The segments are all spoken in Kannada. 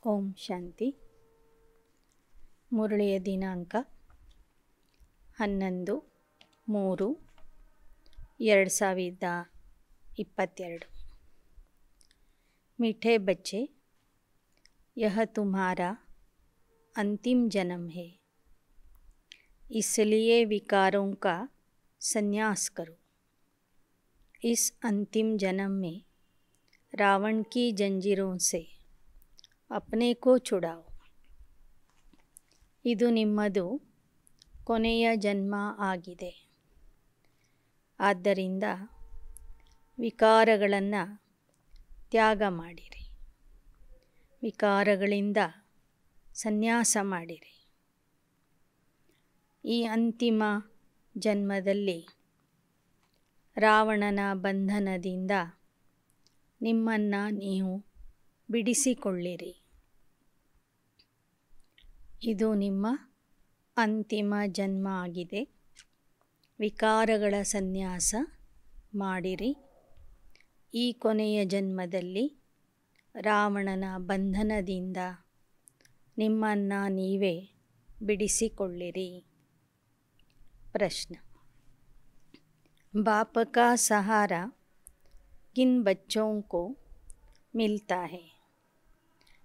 ಓಂ ಶಾಂತಿ. ಮುರಳಿಯ ದಿನಾಂಕ 11/3/2022। मीठे बच्चे, यह तुम्हारा अंतिम जन्म है, इसलिए विकारों का संन्यास करो। इस अंतिम जन्म में रावण की जंजीरों से अपने को छुड़ाओ। ಇದು ನಿಮ್ಮದು ಕೊನೆಯ ಜನ್ಮ ಆಗಿದೆ. ಆದ್ದರಿಂದ ವಿಕಾರಗಳನ್ನು ತ್ಯಾಗ ಮಾಡಿರಿ, ವಿಕಾರಗಳಿಂದ ಸನ್ಯಾಸ ಮಾಡಿರಿ. ಈ ಅಂತಿಮ ಜನ್ಮದಲ್ಲಿ ರಾವಣನ ಬಂಧನದಿಂದ ನಿಮ್ಮನ್ನು ನೀವು ಬಿಡಿಸಿಕೊಳ್ಳಿರಿ. ಇದು ನಿಮ್ಮ ಅಂತಿಮ ಜನ್ಮ ಆಗಿದೆ. ವಿಕಾರಗಳ ಸನ್ಯಾಸ ಮಾಡಿರಿ. ಈ ಕೊನೆಯ ಜನ್ಮದಲ್ಲಿ ರಾವಣನ ಬಂಧನದಿಂದ ನಿಮ್ಮನ್ನು ನೀವೇ ಬಿಡಿಸಿಕೊಳ್ಳಿರಿ. ಪ್ರಶ್ನೆ: बाप का सहारा किन बच्चों को मिलता है?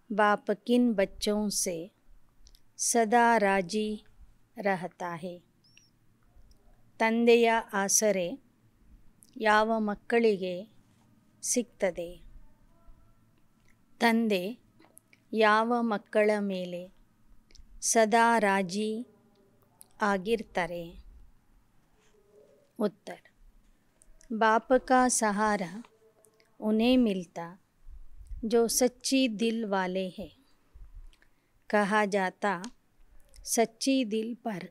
बाप किन बच्चों से ಸದಾ ರಾಜಿ रहता है? ತಂದೆಯ ಆಸರೆ ಯಾವ ಮಕ್ಕಳಿಗೆ ಸಿಗ್ತದೆ? ತಂದೆ ಯಾವ ಮಕ್ಕಳ ಮೇಲೆ ಸದಾ ರಾಜಿ ಆಗಿರ್ತಾರೆ? उत्तर: बाप का सहारा उन्हें मिलता जो सच्ची दिल वाले हैं. कहा जाता सच्ची दिल पर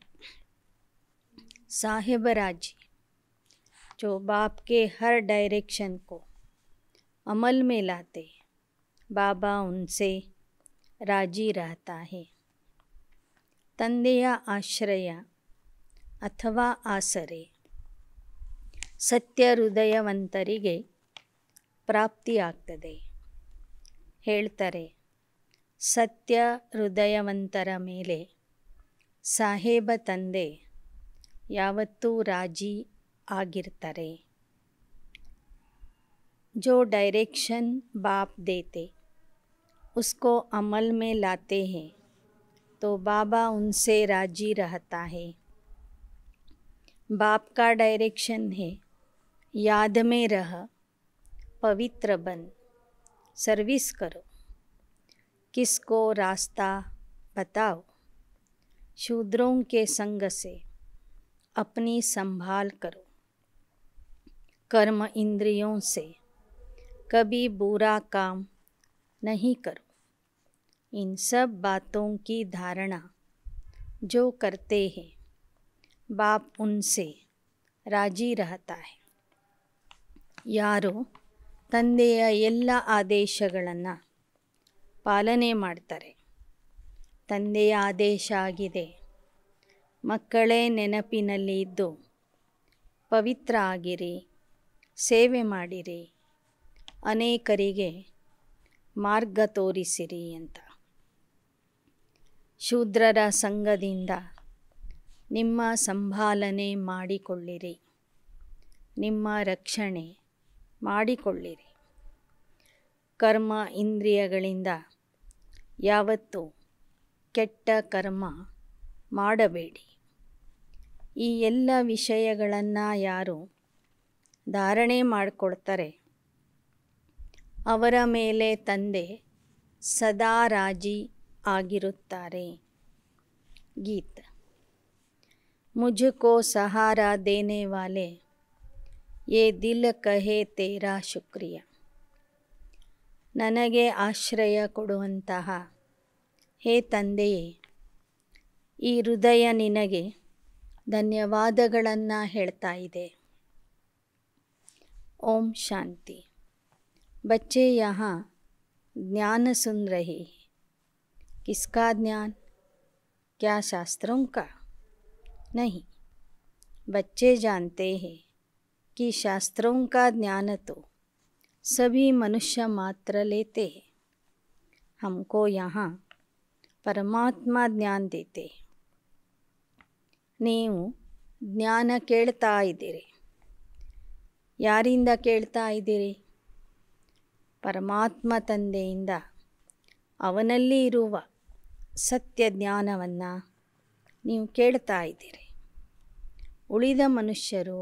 साहेबराजी, जो बाप के हर डायरेक्शन को अमल में लाते, बाबा उनसे राजी रहता है. ತಂದೆಯ ಆಶ್ರಯ ಅಥವಾ ಆಸರೆ ಸತ್ಯ ಹೃದಯವಂತರಿಗೆ ಪ್ರಾಪ್ತಿಯಾಗ್ತದೆ. ಹೇಳ್ತಾರೆ, ಸತ್ಯ ಹೃದಯವಂತರ ಮೇಲೆ ಸಾಹೇಬ ತಂದೆ ಯಾವತ್ತೂ ರಾಜಿ ಆಗಿರ್ತಾರೆ. जो डायरेक्शन बाप देते उसको अमल में लाते हैं तो बाबा उनसे राजी रहता है. बाप का डायरेक्शन है, याद में रह, पवित्र बन, सर्विस करो, किसको रास्ता बताओ, शूद्रों के संग से अपनी संभाल करो, कर्म इंद्रियों से कभी बुरा काम नहीं करो. इन सब बातों की धारणा जो करते हैं बाप उनसे राजी रहता है. ಯಾರು ತಂದೆಯ ಎಲ್ಲ ಆದೇಶಗಳನ್ನು ಪಾಲನೆ ಮಾಡ್ತಾರೆ, ತಂದೆಯ ಆದೇಶ ಆಗಿದೆ ಮಕ್ಕಳೇ ನೆನಪಿನಲ್ಲಿ ಇದ್ದು ಪವಿತ್ರ ಆಗಿರಿ, ಸೇವೆ ಮಾಡಿರಿ, ಅನೇಕರಿಗೆ ಮಾರ್ಗ ತೋರಿಸಿರಿ ಅಂತ. ಶೂದ್ರರ ಸಂಗದಿಂದ ನಿಮ್ಮ ಸಂಭಾಲನೆ ಮಾಡಿಕೊಳ್ಳಿರಿ, ನಿಮ್ಮ ರಕ್ಷಣೆ ಮಾಡಿಕೊಳ್ಳಿರಿ. ಕರ್ಮ ಇಂದ್ರಿಯಗಳಿಂದ ಯಾವತ್ತೂ ಕೆಟ್ಟ ಕರ್ಮ ಮಾಡಬೇಡಿ. ಈ ಎಲ್ಲ ವಿಷಯಗಳನ್ನು ಯಾರು ಧಾರಣೆ ಮಾಡಿಕೊಳ್ತಾರೆ ಅವರ ಮೇಲೆ ತಂದೆ ಸದಾ ರಾಜಿ ಆಗಿರುತ್ತಾರೆ. ಗೀತ್: मुझको सहारा देने वाले ये दिल कहे तेरा शुक्रिया. ನನಗೆ ಆಶ್ರಯ ಕೊಡುವಂತಹ ಹೇ ತಂದೆಯೇ, ಈ ಹೃದಯ ನಿನಗೆ ಧನ್ಯವಾದಗಳನ್ನು ಹೇಳ್ತಾ ಇದೆ. ओम शांति. बच्चे यहाँ ज्ञान सुन रहे हैं. किसका ज्ञान? क्या शास्त्रों का? नहीं. बच्चे जानते हैं कि शास्त्रों का ज्ञान तो सभी मनुष्य मात्र लेते हैं, हमको यहाँ ಪರಮಾತ್ಮ ಜ್ಞಾನ ದೇತೆ. ನೀವು ಜ್ಞಾನ ಕೇಳ್ತಾ ಇದ್ದೀರಿ. ಯಾರಿಂದ ಕೇಳ್ತಾ ಇದ್ದೀರಿ? ಪರಮಾತ್ಮ ತಂದೆಯಿಂದ. ಅವನಲ್ಲಿ ಇರುವ ಸತ್ಯ ಜ್ಞಾನವನ್ನು ನೀವು ಕೇಳ್ತಾ ಇದ್ದೀರಿ. ಉಳಿದ ಮನುಷ್ಯರು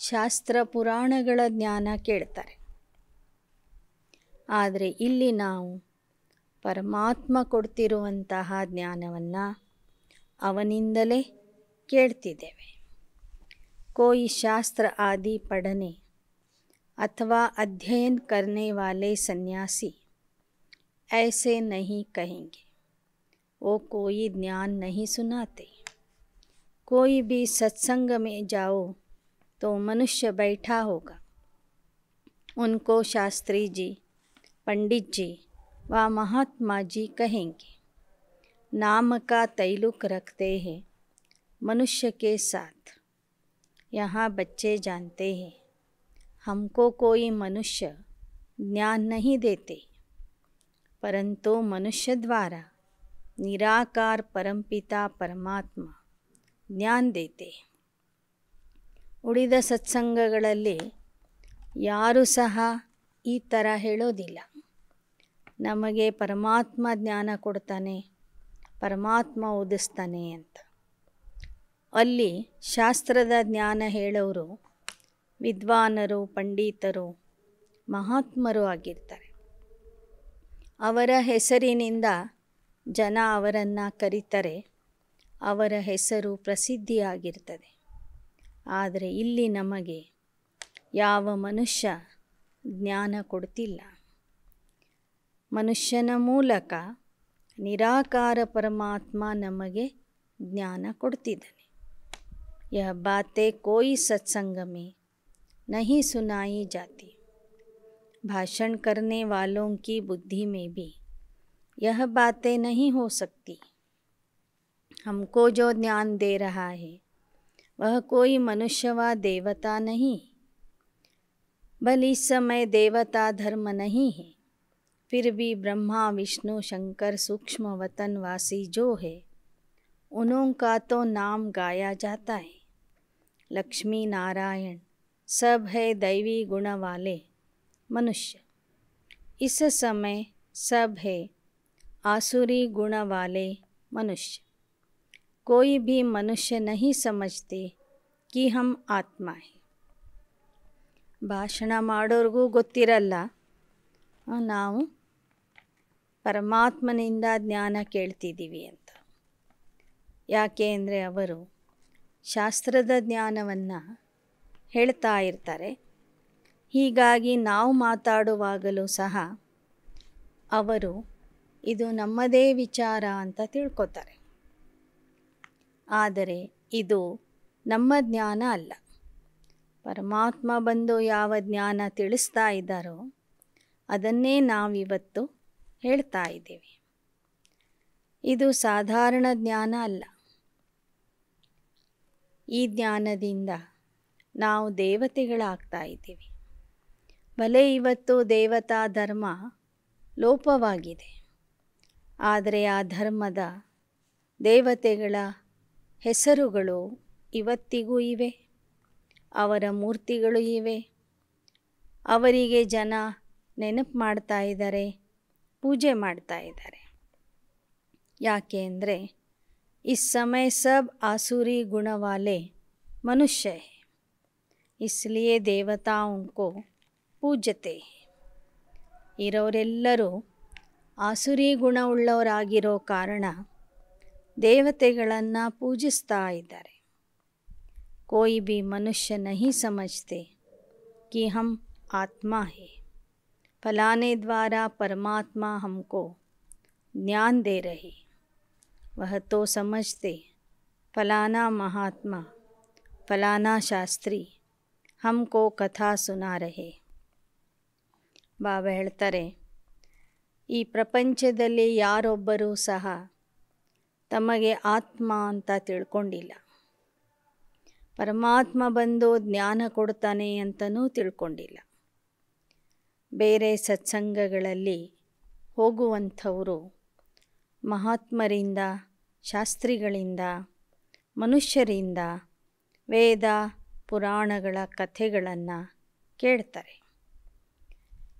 ಶಾಸ್ತ್ರ ಪುರಾಣಗಳ ಜ್ಞಾನ ಕೇಳ್ತಾರೆ. ಆದರೆ ಇಲ್ಲಿ ನಾವು ಪರಮಾತ್ಮ ಕೊಡ್ತಿರುವಂತಹ ಜ್ಞಾನವನ್ನು ಅವನಿಂದಲೇ ಕೇಳ್ತಿದ್ದೇವೆ. कोई शास्त्र आदि पढ़ने अथवा अध्ययन करने वाले सन्यासी ऐसे नहीं कहेंगे. वो कोई ज्ञान नहीं सुनाते. कोई भी सत्संग में जाओ तो मनुष्य बैठा होगा. उनको शास्त्री जी, पंडित जी व महात्मा जी कहेंगे. नाम का तैलुक रखते हैं मनुष्य के साथ. यहाँ बच्चे जानते हैं हमको कोई मनुष्य ज्ञान नहीं देते, परंतु मनुष्य द्वारा निराकार परमपिता परमात्मा ज्ञान देते. ಉಳಿದ ಸತ್ಸಂಗಗಳಲ್ಲಿ ಯಾರೂ ಸಹ ಈ ಥರ ಹೇಳೋದಿಲ್ಲ. ನಮಗೆ ಪರಮಾತ್ಮ ಜ್ಞಾನ ಕೊಡ್ತಾನೆ, ಪರಮಾತ್ಮ ಓದಿಸ್ತಾನೆ ಅಂತ. ಅಲ್ಲಿ ಶಾಸ್ತ್ರದ ಜ್ಞಾನ ಹೇಳೋರು ವಿದ್ವಾನರು, ಪಂಡಿತರು, ಮಹಾತ್ಮರು ಆಗಿರ್ತಾರೆ. ಅವರ ಹೆಸರಿನಿಂದ ಜನ ಅವರನ್ನು ಕರೀತಾರೆ. ಅವರ ಹೆಸರು ಪ್ರಸಿದ್ಧಿಯಾಗಿರ್ತದೆ. ಆದರೆ ಇಲ್ಲಿ ನಮಗೆ ಯಾವ ಮನುಷ್ಯ ಜ್ಞಾನ ಕೊಡ್ತಿಲ್ಲ. ಮನುಷ್ಯನ ಮೂಲಕ ನಿರಾಕಾರ ಪರಮಾತ್ಮ ನಮಗೆ ಜ್ಞಾನ ಕೊಡ್ತಿದ್ದಾನೆ. यह बातें कोई सत्संग में नहीं सुनाई जाती. भाषण करने वालों की बुद्धि में भी यह बातें नहीं हो सकती. हमको जो ज्ञान दे रहा है वह कोई मनुष्य व देवता नहीं. भले इस समय देवता धर्म नहीं है, फिर भी ब्रह्मा विष्णु शंकर सूक्ष्म वतनवासी जो है उनका तो नाम गाया जाता है. लक्ष्मी नारायण सब है दैवी गुण वाले मनुष्य. इस समय सब है आसुरी गुण वाले मनुष्य. कोई भी मनुष्य नहीं समझते कि हम आत्मा है. ಭಾಷಣ ಮಾಡೋರಿಗೂ ಗೊತ್ತಿರಲ್ಲ ನಾವು ಪರಮಾತ್ಮನಿಂದ ಜ್ಞಾನ ಕೇಳ್ತಿದ್ದೀವಿ ಅಂತ. ಯಾಕೆ ಅಂದರೆ ಅವರು ಶಾಸ್ತ್ರದ ಜ್ಞಾನವನ್ನು ಹೇಳ್ತಾ ಇರ್ತಾರೆ. ಹೀಗಾಗಿ ನಾವು ಮಾತಾಡುವಾಗಲೂ ಸಹ ಅವರು ಇದು ನಮ್ಮದೇ ವಿಚಾರ ಅಂತ ತಿಳ್ಕೊತಾರೆ. ಆದರೆ ಇದು ನಮ್ಮ ಜ್ಞಾನ ಅಲ್ಲ. ಪರಮಾತ್ಮ ಬಂದು ಯಾವ ಜ್ಞಾನ ತಿಳಿಸ್ತಾ ಇದ್ದಾರೋ ಅದನ್ನೇ ನಾವಿವತ್ತು ಹೇಳ್ತಾ ಇದ್ದೇವೆ. ಇದು ಸಾಧಾರಣ ಜ್ಞಾನ ಅಲ್ಲ. ಈ ಜ್ಞಾನದಿಂದ ನಾವು ದೇವತೆಗಳಾಗ್ತಾ ಇದ್ದೀವಿ. ಭಲೆ ಇವತ್ತು ದೇವತಾ ಧರ್ಮ ಲೋಪವಾಗಿದೆ, ಆದರೆ ಆ ಧರ್ಮದ ದೇವತೆಗಳ ಹೆಸರುಗಳು ಇವತ್ತಿಗೂ ಇವೆ. ಅವರ ಮೂರ್ತಿಗಳು ಇವೆ. ಅವರಿಗೆ ಜನ ನೆನಪು ಮಾಡ್ತಾ ಇದ್ದಾರೆ, ಪೂಜೆ ಮಾಡ್ತಾ ಇದ್ದಾರೆ. ಯಾಕೆ ಅಂದರೆ इस समय सब आसुरी गुण वाले मनुष्य हैं, इसलिए देवताओं को पूजते हैं. ಇರೋರೆಲ್ಲರೂ ಆಸುರಿ ಗುಣವುಳ್ಳವರಾಗಿರೋ ಕಾರಣ ದೇವತೆಗಳನ್ನು ಪೂಜಿಸ್ತಾ ಇದ್ದಾರೆ. कोई भी मनुष्य नहीं समझते कि हम आत्मा है. फलाने द्वारा परमात्मा हमको ज्ञान दे रहे. वह तो समझते फलाना महात्मा फलाना शास्त्री हमको कथा सुना रहे. ಬಾಬಾ ಹೇಳ್ತಾರೆ, ಈ ಪ್ರಪಂಚದಲ್ಲಿ ಯಾರೊಬ್ಬರೂ ಸಹ ತಮಗೆ ಆತ್ಮ ಅಂತ ತಿಳ್ಕೊಂಡಿಲ್ಲ. ಪರಮಾತ್ಮ ಬಂದು ಜ್ಞಾನ ಕೊಡ್ತಾನೆ ಅಂತಲೂ ತಿಳ್ಕೊಂಡಿಲ್ಲ. ಬೇರೆ ಸತ್ಸಂಗಗಳಲ್ಲಿ ಹೋಗುವಂಥವರು ಮಹಾತ್ಮರಿಂದ, ಶಾಸ್ತ್ರಿಗಳಿಂದ, ಮನುಷ್ಯರಿಂದ ವೇದ ಪುರಾಣಗಳ ಕಥೆಗಳನ್ನು ಕೇಳ್ತಾರೆ.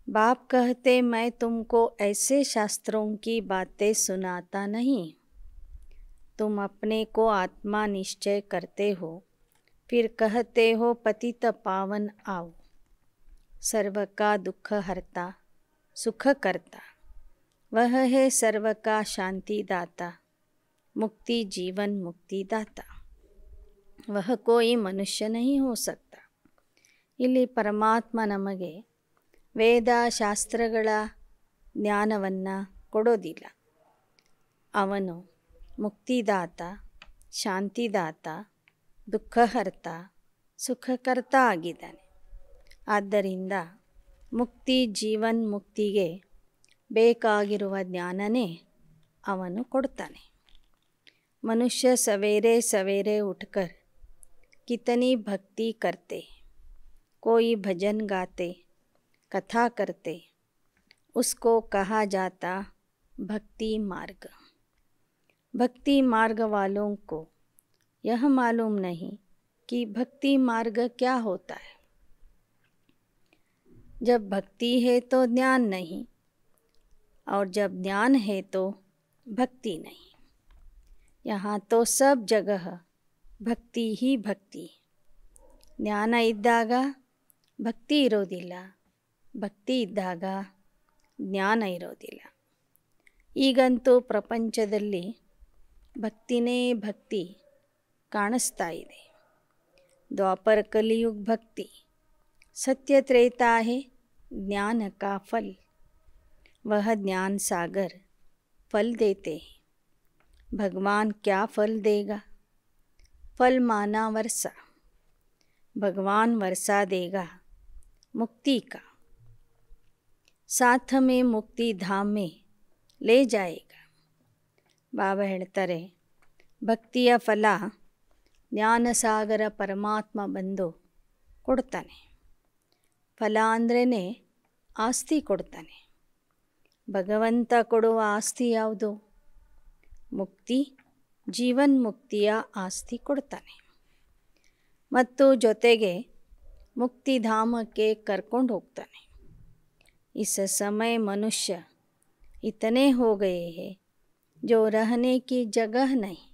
बाप कहते मैं तुमको ऐसे शास्त्रों की बातें सुनाता नहीं, तुम अपने को आत्मा निश्चय करते हो, फिर कहते हो पतित पावन आओ, सर्व का दुख हरता सुख करता, वह है सर्व का शांति दाता, मुक्ति जीवन मुक्ति दाता, वह कोई मनुष्य नहीं हो सकता. ಇಲ್ಲಿ ಪರಮಾತ್ಮ ನಮಗೆ ವೇದ ಶಾಸ್ತ್ರಗಳ ಜ್ಞಾನವನ್ನು ಕೊಡೋದಿಲ್ಲ. ಅವನು ಮುಕ್ತಿದಾತ, ಶಾಂತಿದಾತ, ದುಃಖಹರ್ತ, ಸುಖಕರ್ತ ಆಗಿದ್ದಾನೆ. ಆದ್ದರಿಂದ ಮುಕ್ತಿ ಜೀವನ್ ಮುಕ್ತಿಗೆ ಬೇಕಾಗಿರುವ ಜ್ಞಾನನೇ ಅವನು ಕೊಡ್ತಾನೆ. ಮನುಷ್ಯ ಸವೇರೆ ಸವೇರೆ ಉಠಕರ್ ಕಿತನಿ ಭಕ್ತಿ ಕರ್ತೆ, कोई भजन गाते कथा करते, उसको कहा जाता भक्ति मार्ग. भक्ति मार्ग वालों को यह मालूम नहीं कि भक्ति मार्ग क्या होता है. जब भक्ति है तो ज्ञान नहीं, और जब ज्ञान है तो भक्ति नहीं. यहाँ तो सब जगह भक्ति ही भक्ति. ಜ್ಞಾನ ಇದ್ದಾಗ ಭಕ್ತಿ ಇರೋದಿಲ್ಲ, ಭಕ್ತಿ ಇದ್ದಾಗ ಜ್ಞಾನ ಇರೋದಿಲ್ಲ. ಈಗಂತೂ ಪ್ರಪಂಚದಲ್ಲಿ ಭಕ್ತಿನೇ ಭಕ್ತಿ ಕಾಣಿಸ್ತಾ ಇದೆ. ದ್ವಾಪರ ಕಲಿಯುಗ ಭಕ್ತಿ, सत्य त्रेता है ज्ञान का फल, वह ज्ञान सागर फल देते हैं. भगवान क्या फल देगा? फल माना वर्षा. भगवान वर्षा देगा मुक्ति का, साथ में मुक्ति धाम में ले जाएगा. ಬಾಬಾ ಹೇಳ್ತಾರೆ, ಭಕ್ತಿಯ ಫಲ ಜ್ಞಾನಸಾಗರ ಪರಮಾತ್ಮ ಬಂದು ಕೊಡ್ತಾನೆ. ಫಲ ಅಂದ್ರೇ ಆಸ್ತಿ ಕೊಡ್ತಾನೆ. ಭಗವಂತ ಕೊಡುವ ಆಸ್ತಿ ಯಾವುದು? ಮುಕ್ತಿ, ಜೀವನ್ಮುಕ್ತಿಯ ಆಸ್ತಿ ಕೊಡ್ತಾನೆ. ಮತ್ತು ಜೊತೆಗೆ ಮುಕ್ತಿಧಾಮಕ್ಕೆ ಕರ್ಕೊಂಡು ಹೋಗ್ತಾನೆ. इस समय मनुष्य इतने हो गए हैं जो रहने की जगह नहीं,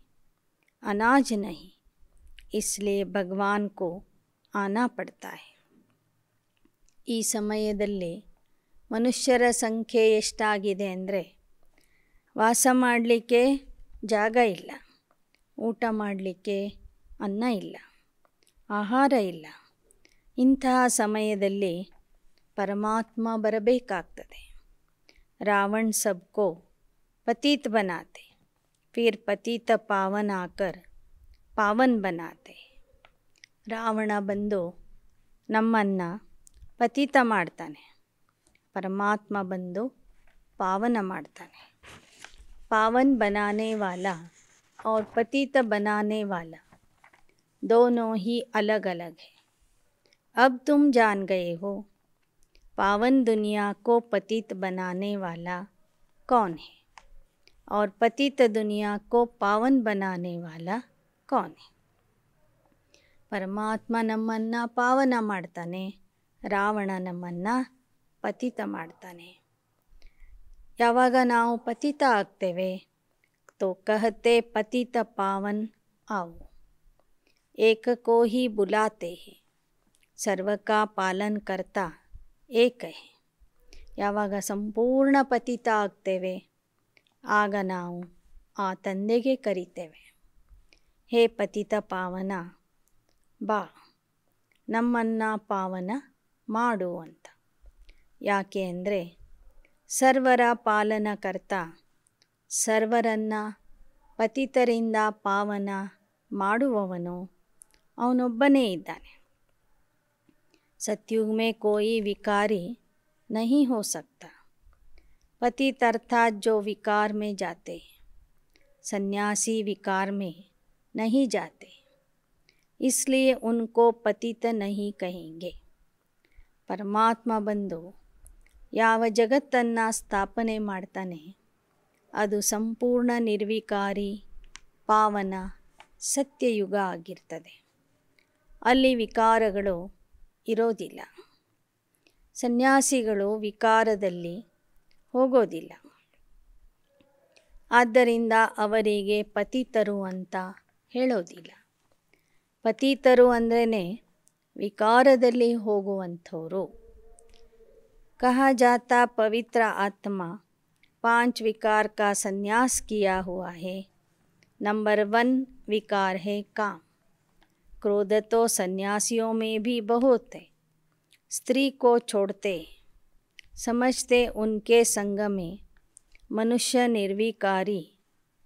अनाज नहीं, इसलिए भगवान को आना पड़ता है. ಈ ಸಮಯದಲ್ಲಿ ಮನುಷ್ಯರ ಸಂಖ್ಯೆ ಎಷ್ಟಾಗಿದೆ ಅಂದರೆ, ವಾಸ ಮಾಡಲಿಕ್ಕೆ ಜಾಗ ಇಲ್ಲ, ಊಟ ಮಾಡಲಿಕ್ಕೆ ಅನ್ನ ಇಲ್ಲ, ಆಹಾರ ಇಲ್ಲ. ಇಂತಹ ಸಮಯದಲ್ಲಿ ಪರಮಾತ್ಮ ಬರಬೇಕಾಗ್ತದೆ. ರಾವಣ ಸಬ್ಕೋ ಪತೀತ್ ಬನಾತೆ, ಫಿರ್ ಪತೀತ ಪಾವನ್ ಆಕರ್ ಪಾವನ್ ಬನಾತೆ. ರಾವಣ ಬಂದು ನಮ್ಮನ್ನು ಪತಿತ ಮಾಡ್ತಾನೆ, ಪರಮಾತ್ಮ ಬಂದು ಪಾವನ ಮಾಡ್ತಾನೆ. ಪಾವನ್ ಬನಾನೆ ವಾಲಾ और पतित बनाने वाला दोनों ही अलग अलग है. अब तुम जान गए हो पावन दुनिया को पतित बनाने वाला कौन है और पतित दुनिया को पावन बनाने वाला कौन है. ಪರಮಾತ್ಮ ನಮ್ಮನ್ನು ಪಾವನ ಮಾಡ್ತಾನೆ, ರಾವಣ ನಮ್ಮನ್ನು ಪತಿತ ಮಾಡ್ತಾನೆ. ಯಾವಾಗ ನಾವು ಪತಿತ ಆಗ್ತೇವೆ तो कहते पतित पावन आओ, एक को ही बुलाते हैं, सर्व का पालन करता एक है. ಯಾವಾಗ ಸಂಪೂರ್ಣ ಪತಿತ ಆಗ್ತೇವೆ ಆಗ ನಾವು ಆ ತಂದೆಗೆ ಕರಿತೇವೆ, ಹೇ ಪತಿತ ಪಾವನ ಬಾ, ನಮ್ಮನ್ನು ಪಾವನ ಮಾಡು ಅಂತ. ಯಾಕೆ ಅಂದರೆ ಸರ್ವರ ಪಾಲನಕರ್ತ, ಸರ್ವರನ್ನು ಪತಿತರಿಂದ ಪಾವನ ಮಾಡುವವನು ಅವನೊಬ್ಬನೇ ಇದ್ದಾನೆ. सतयुग में कोई विकारी नहीं हो सकता. पतित अर्थात जो विकार में जाते, सन्यासी विकार में नहीं जाते, इसलिए उनको पतित नहीं कहेंगे. परमात्मा बंदो ಯಾವ ಜಗತ್ತನ್ನು ಸ್ಥಾಪನೆ ಮಾಡ್ತಾನೆ ಅದು ಸಂಪೂರ್ಣ ನಿರ್ವಿಕಾರಿ ಪಾವನ ಸತ್ಯಯುಗ ಆಗಿರ್ತದೆ. ಅಲ್ಲಿ ವಿಕಾರಗಳು ಇರೋದಿಲ್ಲ. ಸನ್ಯಾಸಿಗಳು ವಿಕಾರದಲ್ಲಿ ಹೋಗೋದಿಲ್ಲ. ಆದ್ದರಿಂದ ಅವರಿಗೆ ಪತಿತರು ಅಂತ ಹೇಳೋದಿಲ್ಲ. ಪತಿತರು ಅಂದ್ರೇ ವಿಕಾರದಲ್ಲಿ ಹೋಗುವಂಥವರು. कहा जाता पवित्र आत्मा 5 विकार का संन्यास किया हुआ है. नंबर 1 विकार है काम. क्रोध तो सन्यासियों में भी बहुत है. स्त्री को छोड़ते समझते उनके संग में मनुष्य निर्विकारी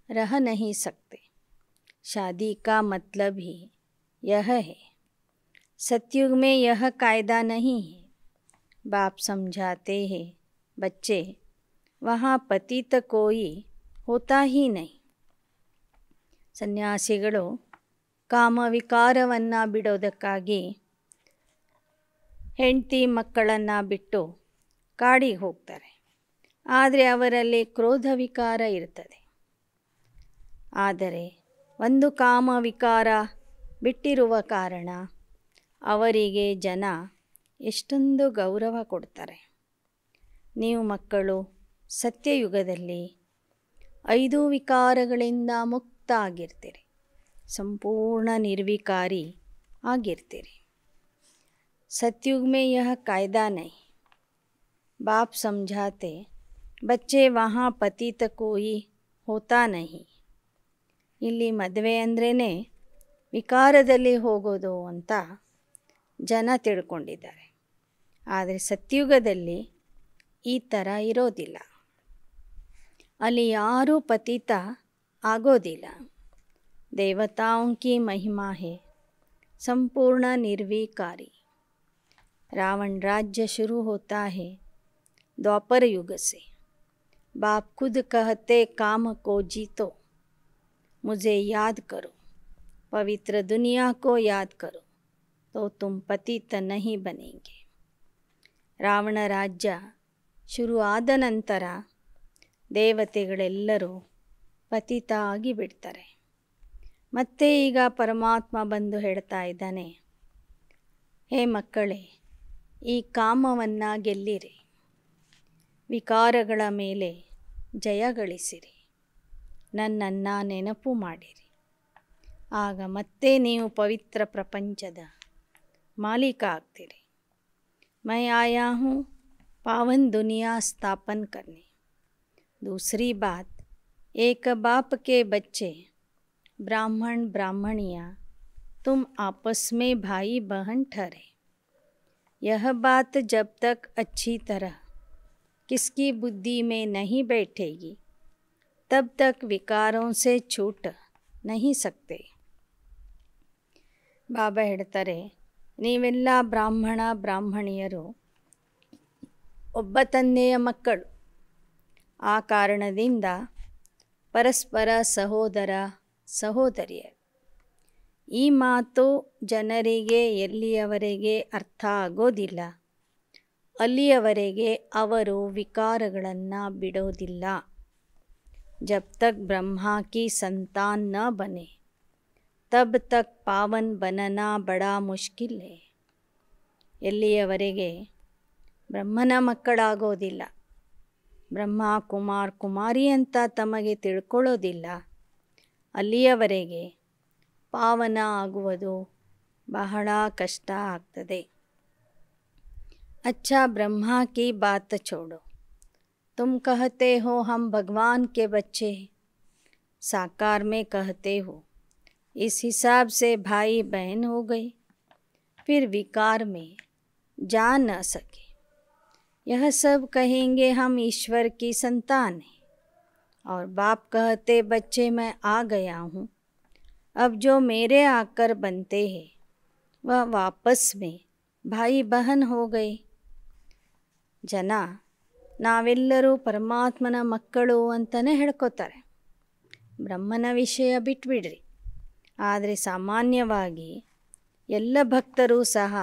रह नहीं सकते. शादी का मतलब ही यह है. सतयुग में यह कायदा नहीं है. बाप समझाते हैं बच्चे वहाँ पतित कोई होता ही नहीं. ಸನ್ಯಾಸಿಗಳು ಕಾಮವಿಕಾರವನ್ನು ಬಿಡೋದಕ್ಕಾಗಿ ಹೆಂಡತಿ ಮಕ್ಕಳನ್ನು ಬಿಟ್ಟು ಕಾಡಿಗೆ ಹೋಗ್ತಾರೆ. ಆದರೆ ಅವರಲ್ಲಿ ಕ್ರೋಧ ವಿಕಾರ ಇರ್ತದೆ. ಆದರೆ ಒಂದು ಕಾಮವಿಕಾರ ಬಿಟ್ಟಿರುವ ಕಾರಣ ಅವರಿಗೆ ಜನ ಎಷ್ಟೊಂದು ಗೌರವ ಕೊಡ್ತಾರೆ. ನೀವು ಮಕ್ಕಳು ಸತ್ಯಯುಗದಲ್ಲಿ 5 ವಿಕಾರಗಳಿಂದ ಮುಕ್ತ ಆಗಿರ್ತೀರಿ. ಸಂಪೂರ್ಣ ನಿರ್ವಿಕಾರಿ ಆಗಿರ್ತೀರಿ. सतयुग में यह कायदा नहीं. बाप समझाते बच्चे वहाँ पतित कोई होता नहीं. ಇಲ್ಲಿ ಮದುವೆ ಅಂದ್ರೇ ವಿಕಾರದಲ್ಲಿ ಹೋಗೋದು ಅಂತ ಜನ ತಿಳ್ಕೊಂಡಿದ್ದಾರೆ. ಆದರೆ ಸತ್ಯುಗದಲ್ಲಿ ಈ ಥರ ಇರೋದಿಲ್ಲ. ಅಲ್ಲಿ ಯಾರೂ ಪತಿತ ಆಗೋದಿಲ್ಲ. ದೇವತಾओं की महिमा है संपूर्ण निर्विकारी. रावण राज्य शुरू होता है द्वापर युग से. बाप खुद कहते काम को जीतो, मुझे याद करो, पवित्र दुनिया को याद करो तो तुम पतित नहीं बनेंगे. ರಾವಣ ರಾಜ್ಯ ಶುರು ಆದ ನಂತರ ದೇವತೆಗಳೆಲ್ಲರೂ ಪತಿತ ಆಗಿಬಿಡ್ತಾರೆ. ಮತ್ತೆ ಈಗ ಪರಮಾತ್ಮ ಬಂದು ಹೇಳ್ತಾ ಇದ್ದಾನೆ, ಹೇ ಮಕ್ಕಳೇ, ಈ ಕಾಮವನ್ನು ಗೆಲ್ಲಿರಿ, ವಿಕಾರಗಳ ಮೇಲೆ ಜಯ ಗಳಿಸಿರಿ, ನನ್ನನ್ನು ನೆನಪು ಮಾಡಿರಿ. ಆಗ ಮತ್ತೆ ನೀವು ಪವಿತ್ರ ಪ್ರಪಂಚದ ಮಾಲೀಕ ಆಗ್ತೀರಿ. मैं आया हूँ पावन दुनिया स्थापन करने. दूसरी बात, एक बाप के बच्चे ब्राह्मण ब्राह्मणियाँ तुम आपस में भाई बहन ठहरे. यह बात जब तक अच्छी तरह किसकी बुद्धि में नहीं बैठेगी तब तक विकारों से छूट नहीं सकते. बाबा ಹೇಳ್ತಾರೆ, ನೀವೆಲ್ಲ ಬ್ರಾಹ್ಮಣ ಬ್ರಾಹ್ಮಣಿಯರು ಒಬ್ಬ ತಂದೆಯ ಮಕ್ಕಳು. ಆ ಕಾರಣದಿಂದ ಪರಸ್ಪರ ಸಹೋದರ ಸಹೋದರಿಯರು. ಈ ಮಾತು ಜನರಿಗೆ ಎಲ್ಲಿಯವರೆಗೆ ಅರ್ಥ ಆಗೋದಿಲ್ಲ ಅಲ್ಲಿಯವರೆಗೆ ಅವರು ವಿಕಾರಗಳನ್ನು ಬಿಡೋದಿಲ್ಲ. ಜಬ್ ತಕ್ ಬ್ರಹ್ಮಾ ಕಿ ಸಂತಾನ್ ನ ಬನೆ ತಬ್ ತಕ್ ಪಾವನ್ ಬನನಾ ಬಡಾ ಮುಷ್ಕಿಲ್ ಹೈ. ಎಲ್ಲಿಯವರೆಗೆ ಬ್ರಹ್ಮನ ಮಕ್ಕಳಾಗೋದಿಲ್ಲ, ಬ್ರಹ್ಮ ಕುಮಾರ್ ಕುಮಾರಿ ಅಂತ ತಮಗೆ ತಿಳ್ಕೊಳ್ಳೋದಿಲ್ಲ, ಅಲ್ಲಿಯವರೆಗೆ ಪಾವನ ಆಗುವುದು ಬಹಳ ಕಷ್ಟ ಆಗ್ತದೆ. अच्छा ब्रह्मा की बात छोड़ो, तुम कहते हो हम भगवान के बच्चे हैं, साकार में कहते हो, इस हिसाब से भाई बहन हो गए, फिर विकार में जा न सके. यह सब कहेंगे हम ईश्वर की संतान हैं. और बाप कहते बच्चे मैं आ गया हूँ, अब जो मेरे आकर बनते हैं वह वापस में भाई बहन हो गए. ಜನ ನಾವೆಲ್ಲರೂ ಪರಮಾತ್ಮನ ಮಕ್ಕಳು ಅಂತಲೇ ಹೇಳ್ಕೊತಾರೆ. ಬ್ರಹ್ಮನ ವಿಷಯ ಬಿಟ್ಬಿಡ್ರಿ. ಆದರೆ ಸಾಮಾನ್ಯವಾಗಿ ಎಲ್ಲ ಭಕ್ತರು ಸಹ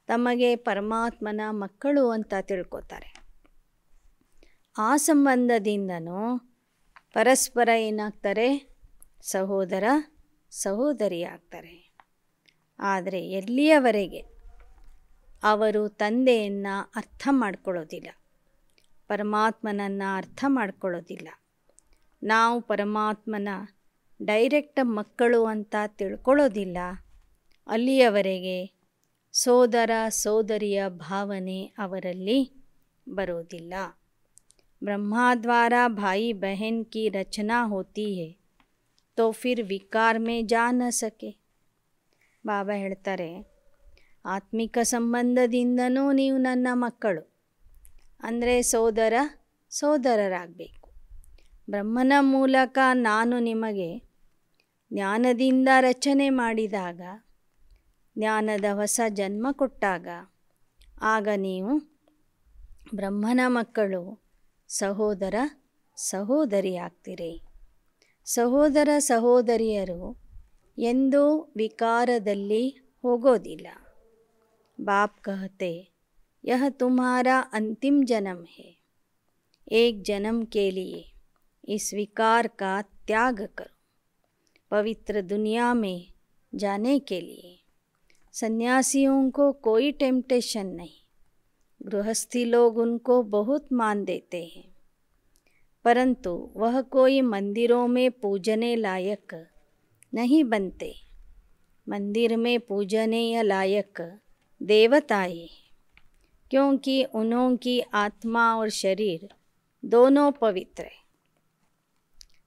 ತಮಗೆ ಪರಮಾತ್ಮನ ಮಕ್ಕಳು ಅಂತ ತಿಳ್ಕೊತಾರೆ. ಆ ಸಂಬಂಧದಿಂದನೂ ಪರಸ್ಪರ ಏನಾಗ್ತಾರೆ, ಸಹೋದರ ಸಹೋದರಿ ಆಗ್ತಾರೆ. ಆದರೆ ಎಲ್ಲಿಯವರೆಗೆ ಅವರು ತಂದೆಯನ್ನು ಅರ್ಥ ಮಾಡ್ಕೊಳ್ಳೋದಿಲ್ಲ, ಪರಮಾತ್ಮನನ್ನು ಅರ್ಥ ಮಾಡ್ಕೊಳ್ಳೋದಿಲ್ಲ, ನಾವು ಪರಮಾತ್ಮನ ಡೈರೆಕ್ಟ್ ಮಕ್ಕಳು ಅಂತ ತಿಳ್ಕೊಳ್ಳೋದಿಲ್ಲ, ಅಲ್ಲಿಯವರೆಗೆ ಸೋದರ ಸೋದರಿಯ ಭಾವನೆ ಅವರಲ್ಲಿ ಬರೋದಿಲ್ಲ. ब्रह्मा द्वारा भाई बहन की रचना होती है तो फिर विकार में जा न सके. ಬಾಬಾ ಹೇಳ್ತಾರೆ, ಆತ್ಮಿಕ ಸಂಬಂಧದಿಂದನೂ ನೀವು ನನ್ನ ಮಕ್ಕಳು, ಅಂದರೆ ಸೋದರ ಸೋದರರಾಗಬೇಕು. ಬ್ರಹ್ಮನ ಮೂಲಕ ನಾನು ನಿಮಗೆ ಜ್ಞಾನದಿಂದ ರಚನೆ ಮಾಡಿದಾಗ, ಜ್ಞಾನದ ಹೊಸ ಜನ್ಮ ಕೊಟ್ಟಾಗ, ಆಗ ನೀವು ಬ್ರಹ್ಮನ ಮಕ್ಕಳು, ಸಹೋದರ ಸಹೋದರಿ ಆಗ್ತೀರಿ. ಸಹೋದರ ಸಹೋದರಿಯರು ಎಂದೂ ವಿಕಾರದಲ್ಲಿ ಹೋಗೋದಿಲ್ಲ. बाप कहते यह तुम्हारा अंतिम जन्म है, एक जन्म के लिए इस विकार का त्याग करो पवित्र दुनिया में जाने के लिए. सन्यासियों को कोई टेम्पटेशन नहीं, गृहस्थी लोग उनको बहुत मान देते हैं, परंतु वह कोई मंदिरों में पूजने लायक नहीं बनते. मंदिर में पूजने लायक देवताएं हैं, क्योंकि उनकी आत्मा और शरीर दोनों पवित्र है.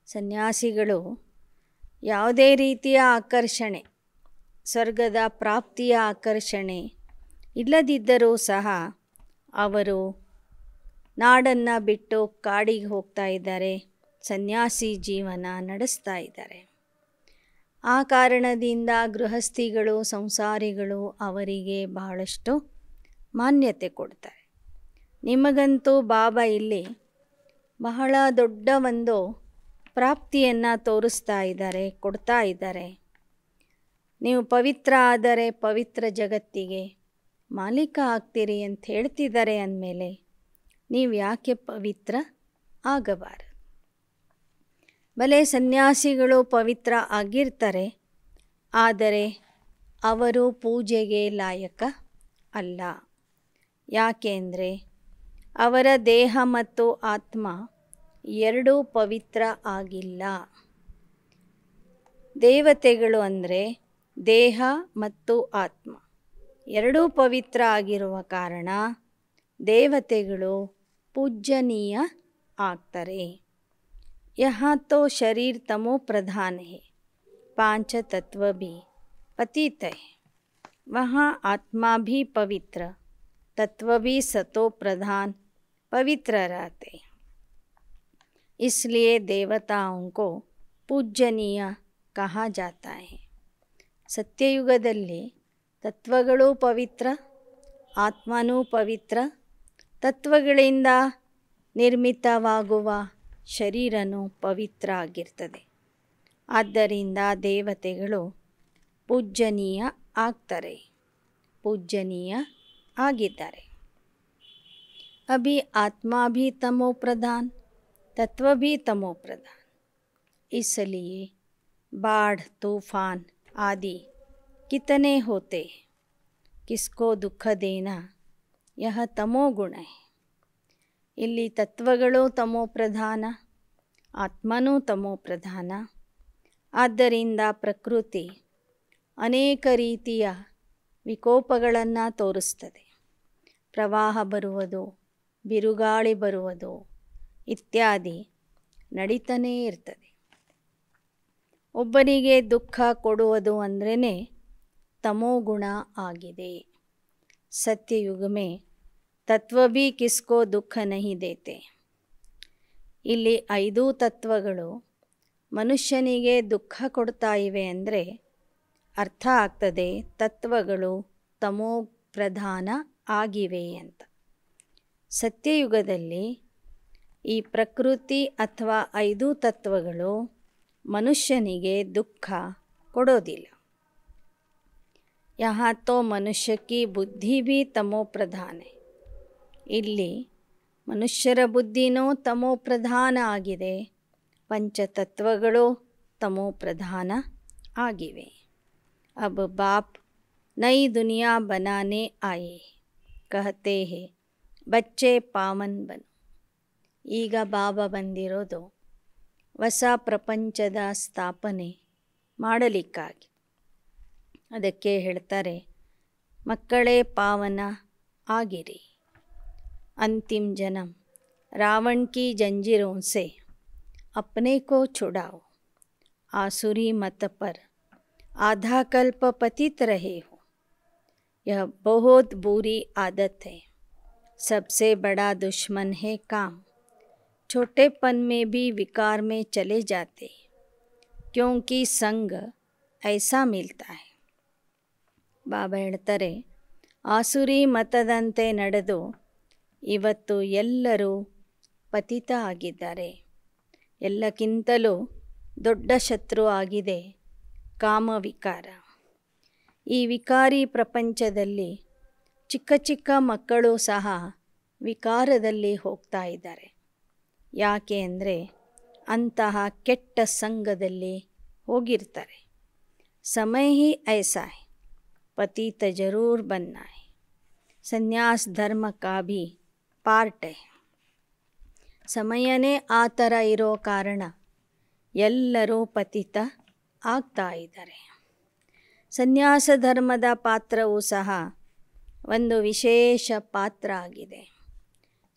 ಸನ್ಯಾಸಿಗಳು ಯಾವುದೇ ರೀತಿಯ ಆಕರ್ಷಣೆ, ಸ್ವರ್ಗದ ಪ್ರಾಪ್ತಿಯ ಆಕರ್ಷಣೆ ಇಲ್ಲದಿದ್ದರೂ ಸಹ ಅವರು ನಾಡನ್ನು ಬಿಟ್ಟು ಕಾಡಿಗೆ ಹೋಗ್ತಾ ಇದ್ದಾರೆ, ಸನ್ಯಾಸಿ ಜೀವನ ನಡೆಸ್ತಾ ಇದ್ದಾರೆ. ಆ ಕಾರಣದಿಂದ ಗೃಹಸ್ಥಿಗಳು, ಸಂಸಾರಿಗಳು ಅವರಿಗೆ ಬಹಳಷ್ಟು ಮಾನ್ಯತೆ ಕೊಡ್ತಾರೆ. ನಿಮಗಂತೂ ಬಾಬಾ ಇಲ್ಲಿ ಬಹಳ ದೊಡ್ಡ ಒಂದು ಪ್ರಾಪ್ತಿಯನ್ನು ತೋರಿಸ್ತಾ ಇದ್ದಾರೆ, ಕೊಡ್ತಾ ಇದ್ದಾರೆ. ನೀವು ಪವಿತ್ರ ಆದರೆ ಪವಿತ್ರ ಜಗತ್ತಿಗೆ ಮಾಲೀಕ ಆಗ್ತೀರಿ ಅಂತ ಹೇಳ್ತಿದ್ದಾರೆ. ಅಂದಮೇಲೆ ನೀವು ಯಾಕೆ ಪವಿತ್ರ ಆಗಬಾರದು? ಭಲೆ ಸನ್ಯಾಸಿಗಳು ಪವಿತ್ರ ಆಗಿರ್ತಾರೆ, ಆದರೆ ಅವರು ಪೂಜೆಗೆ ಲಾಯಕ ಅಲ್ಲ. ಯಾಕೆಂದರೆ ಅವರ ದೇಹ ಮತ್ತು ಆತ್ಮ ಎರಡೂ ಪವಿತ್ರ ಆಗಿಲ್ಲ. ದೇವತೆಗಳು ಅಂದರೆ ದೇಹ ಮತ್ತು ಆತ್ಮ ಎರಡೂ ಪವಿತ್ರ ಆಗಿರುವ ಕಾರಣ ದೇವತೆಗಳು ಪೂಜ್ಯನೀಯ ಆಗ್ತಾರೆ. यहाँ तो शरीर तमो प्रधान है, पांच तत्व भी पतित है. वहाँ आत्मा भी पवित्र, तत्व भी सतो प्रधान पवित्र रहते. इसलिए देवताओं को पूजनीय कहा जाता है. ಸತ್ಯಯುಗದಲ್ಲಿ ತತ್ವಗಳು ಪವಿತ್ರ, ಆತ್ಮನೂ ಪವಿತ್ರ, ತತ್ವಗಳಿಂದ ನಿರ್ಮಿತವಾಗುವ ಶರೀರನೂ ಪವಿತ್ರ ಆಗಿರ್ತದೆ. ಆದ್ದರಿಂದ ದೇವತೆಗಳು ಪೂಜ್ಯನೀಯ ಆಗ್ತಾರೆ, ಪೂಜ್ಯನೀಯ ಆಗಿದ್ದಾರೆ. अभी आत्मा भी तमो प्रधान, तत्व भी तमो प्रधान. इसलिए बाढ़, तूफान आदि कितने होते, किसको दुख देना, यह तमो गुण है. ಇಲ್ಲಿ ತತ್ವಗಳು ತಮೋ ಪ್ರಧಾನ, ಆತ್ಮನೂ ತಮೋ ಪ್ರಧಾನ. ಆದ್ದರಿಂದ ಪ್ರಕೃತಿ ಅನೇಕ ರೀತಿಯ ವಿಕೋಪಗಳನ್ನು ತೋರಿಸ್ತದೆ. ಪ್ರವಾಹ ಬರುವುದು, ಬಿರುಗಾಳಿ ಬರುವುದು ಇತ್ಯಾದಿ ನಡೀತಾನೇ ಇರ್ತದೆ. ಒಬ್ಬನಿಗೆ ದುಃಖ ಕೊಡುವುದು ಅಂದ್ರೇ ತಮೋಗುಣ ಆಗಿದೆ. ಸತ್ಯಯುಗ ಮೇ ತತ್ವ ಭೀ ಕಿಸ್ಕೋ ದುಃಖ ನಹಿ ದೇತೆ. ಇಲ್ಲಿ 5 ತತ್ವಗಳು ಮನುಷ್ಯನಿಗೆ ದುಃಖ ಕೊಡ್ತಾ ಇವೆ ಅಂದರೆ ಅರ್ಥ ಆಗ್ತದೆ ತತ್ವಗಳು ತಮೋ ಪ್ರಧಾನ ಆಗಿವೆ ಅಂತ. ಸತ್ಯಯುಗದಲ್ಲಿ ಈ ಪ್ರಕೃತಿ ಅಥವಾ 5 ತತ್ವಗಳು ಮನುಷ್ಯನಿಗೆ ದುಃಖ ಕೊಡೋದಿಲ್ಲ. यहाँ तो मनुष्य की बुद्धि भी तमो प्रधान है. ಇಲ್ಲಿ ಮನುಷ್ಯರ ಬುದ್ಧಿನೂ ತಮೋ ಪ್ರಧಾನ ಆಗಿದೆ, ಪಂಚತತ್ವಗಳು ತಮೋ ಪ್ರಧಾನ ಆಗಿವೆ. अब बाप नई दुनिया बनाने आए, कहते हैं बच्चे पावन बनो. ಈಗ ಬಾಬಾ ಬಂದಿರೋದು ಹೊಸ ಪ್ರಪಂಚದ ಸ್ಥಾಪನೆ ಮಾಡಲಿಕ್ಕಾಗಿ. ಅದಕ್ಕೆ ಹೇಳ್ತಾರೆ, ಮಕ್ಕಳೇ ಪಾವನ ಆಗಿರಿ. अंतिम जन्म रावण की जंजीरों से अपने को छुड़ाओ. आसुरी मत पर आधा कल्प पतित रहे हो. यह बहुत बुरी आदत है. सबसे बड़ा दुश्मन है काम. छोटेपन में भी विकार में चले जाते, क्योंकि संग ऐसा मिलता है. ಬಾಬಾ ಹೇಳ್ತಾರೆ, ಆಸುರಿ ಮತದಂತೆ ನಡೆದು ಇವತ್ತು ಎಲ್ಲರೂ ಪತಿತ ಆಗಿದ್ದಾರೆ. ಎಲ್ಲಕ್ಕಿಂತಲೂ ದೊಡ್ಡ ಶತ್ರು ಆಗಿದೆ ಕಾಮವಿಕಾರ. ಈ ವಿಕಾರಿ ಪ್ರಪಂಚದಲ್ಲಿ ಚಿಕ್ಕ ಚಿಕ್ಕ ಮಕ್ಕಳು ಸಹ ವಿಕಾರದಲ್ಲಿ ಹೋಗ್ತಾ ಇದ್ದಾರೆ. ಯಾಕೆ ಅಂದರೆ ಅಂತಹ ಕೆಟ್ಟ ಸಂಘದಲ್ಲಿ ಹೋಗಿರ್ತಾರೆ. ಸಮಯ ಹಿ ಐಸಾ ಹೈ, ಪತಿತ ಜರೂರ್ ಬನ್ನ ಹೈ. ಸನ್ಯಾಸ ಧರ್ಮ ಕಾ ಭಿ ಪಾರ್ಟ್ ಹೈ. ಸಮಯನೇ ಆ ಥರ ಇರೋ ಕಾರಣ ಎಲ್ಲರೂ ಪತಿತ ಆಗ್ತಾ ಇದ್ದಾರೆ. ಸನ್ಯಾಸ ಧರ್ಮದ ಪಾತ್ರವೂ ಸಹ ಒಂದು ವಿಶೇಷ ಪಾತ್ರ ಆಗಿದೆ.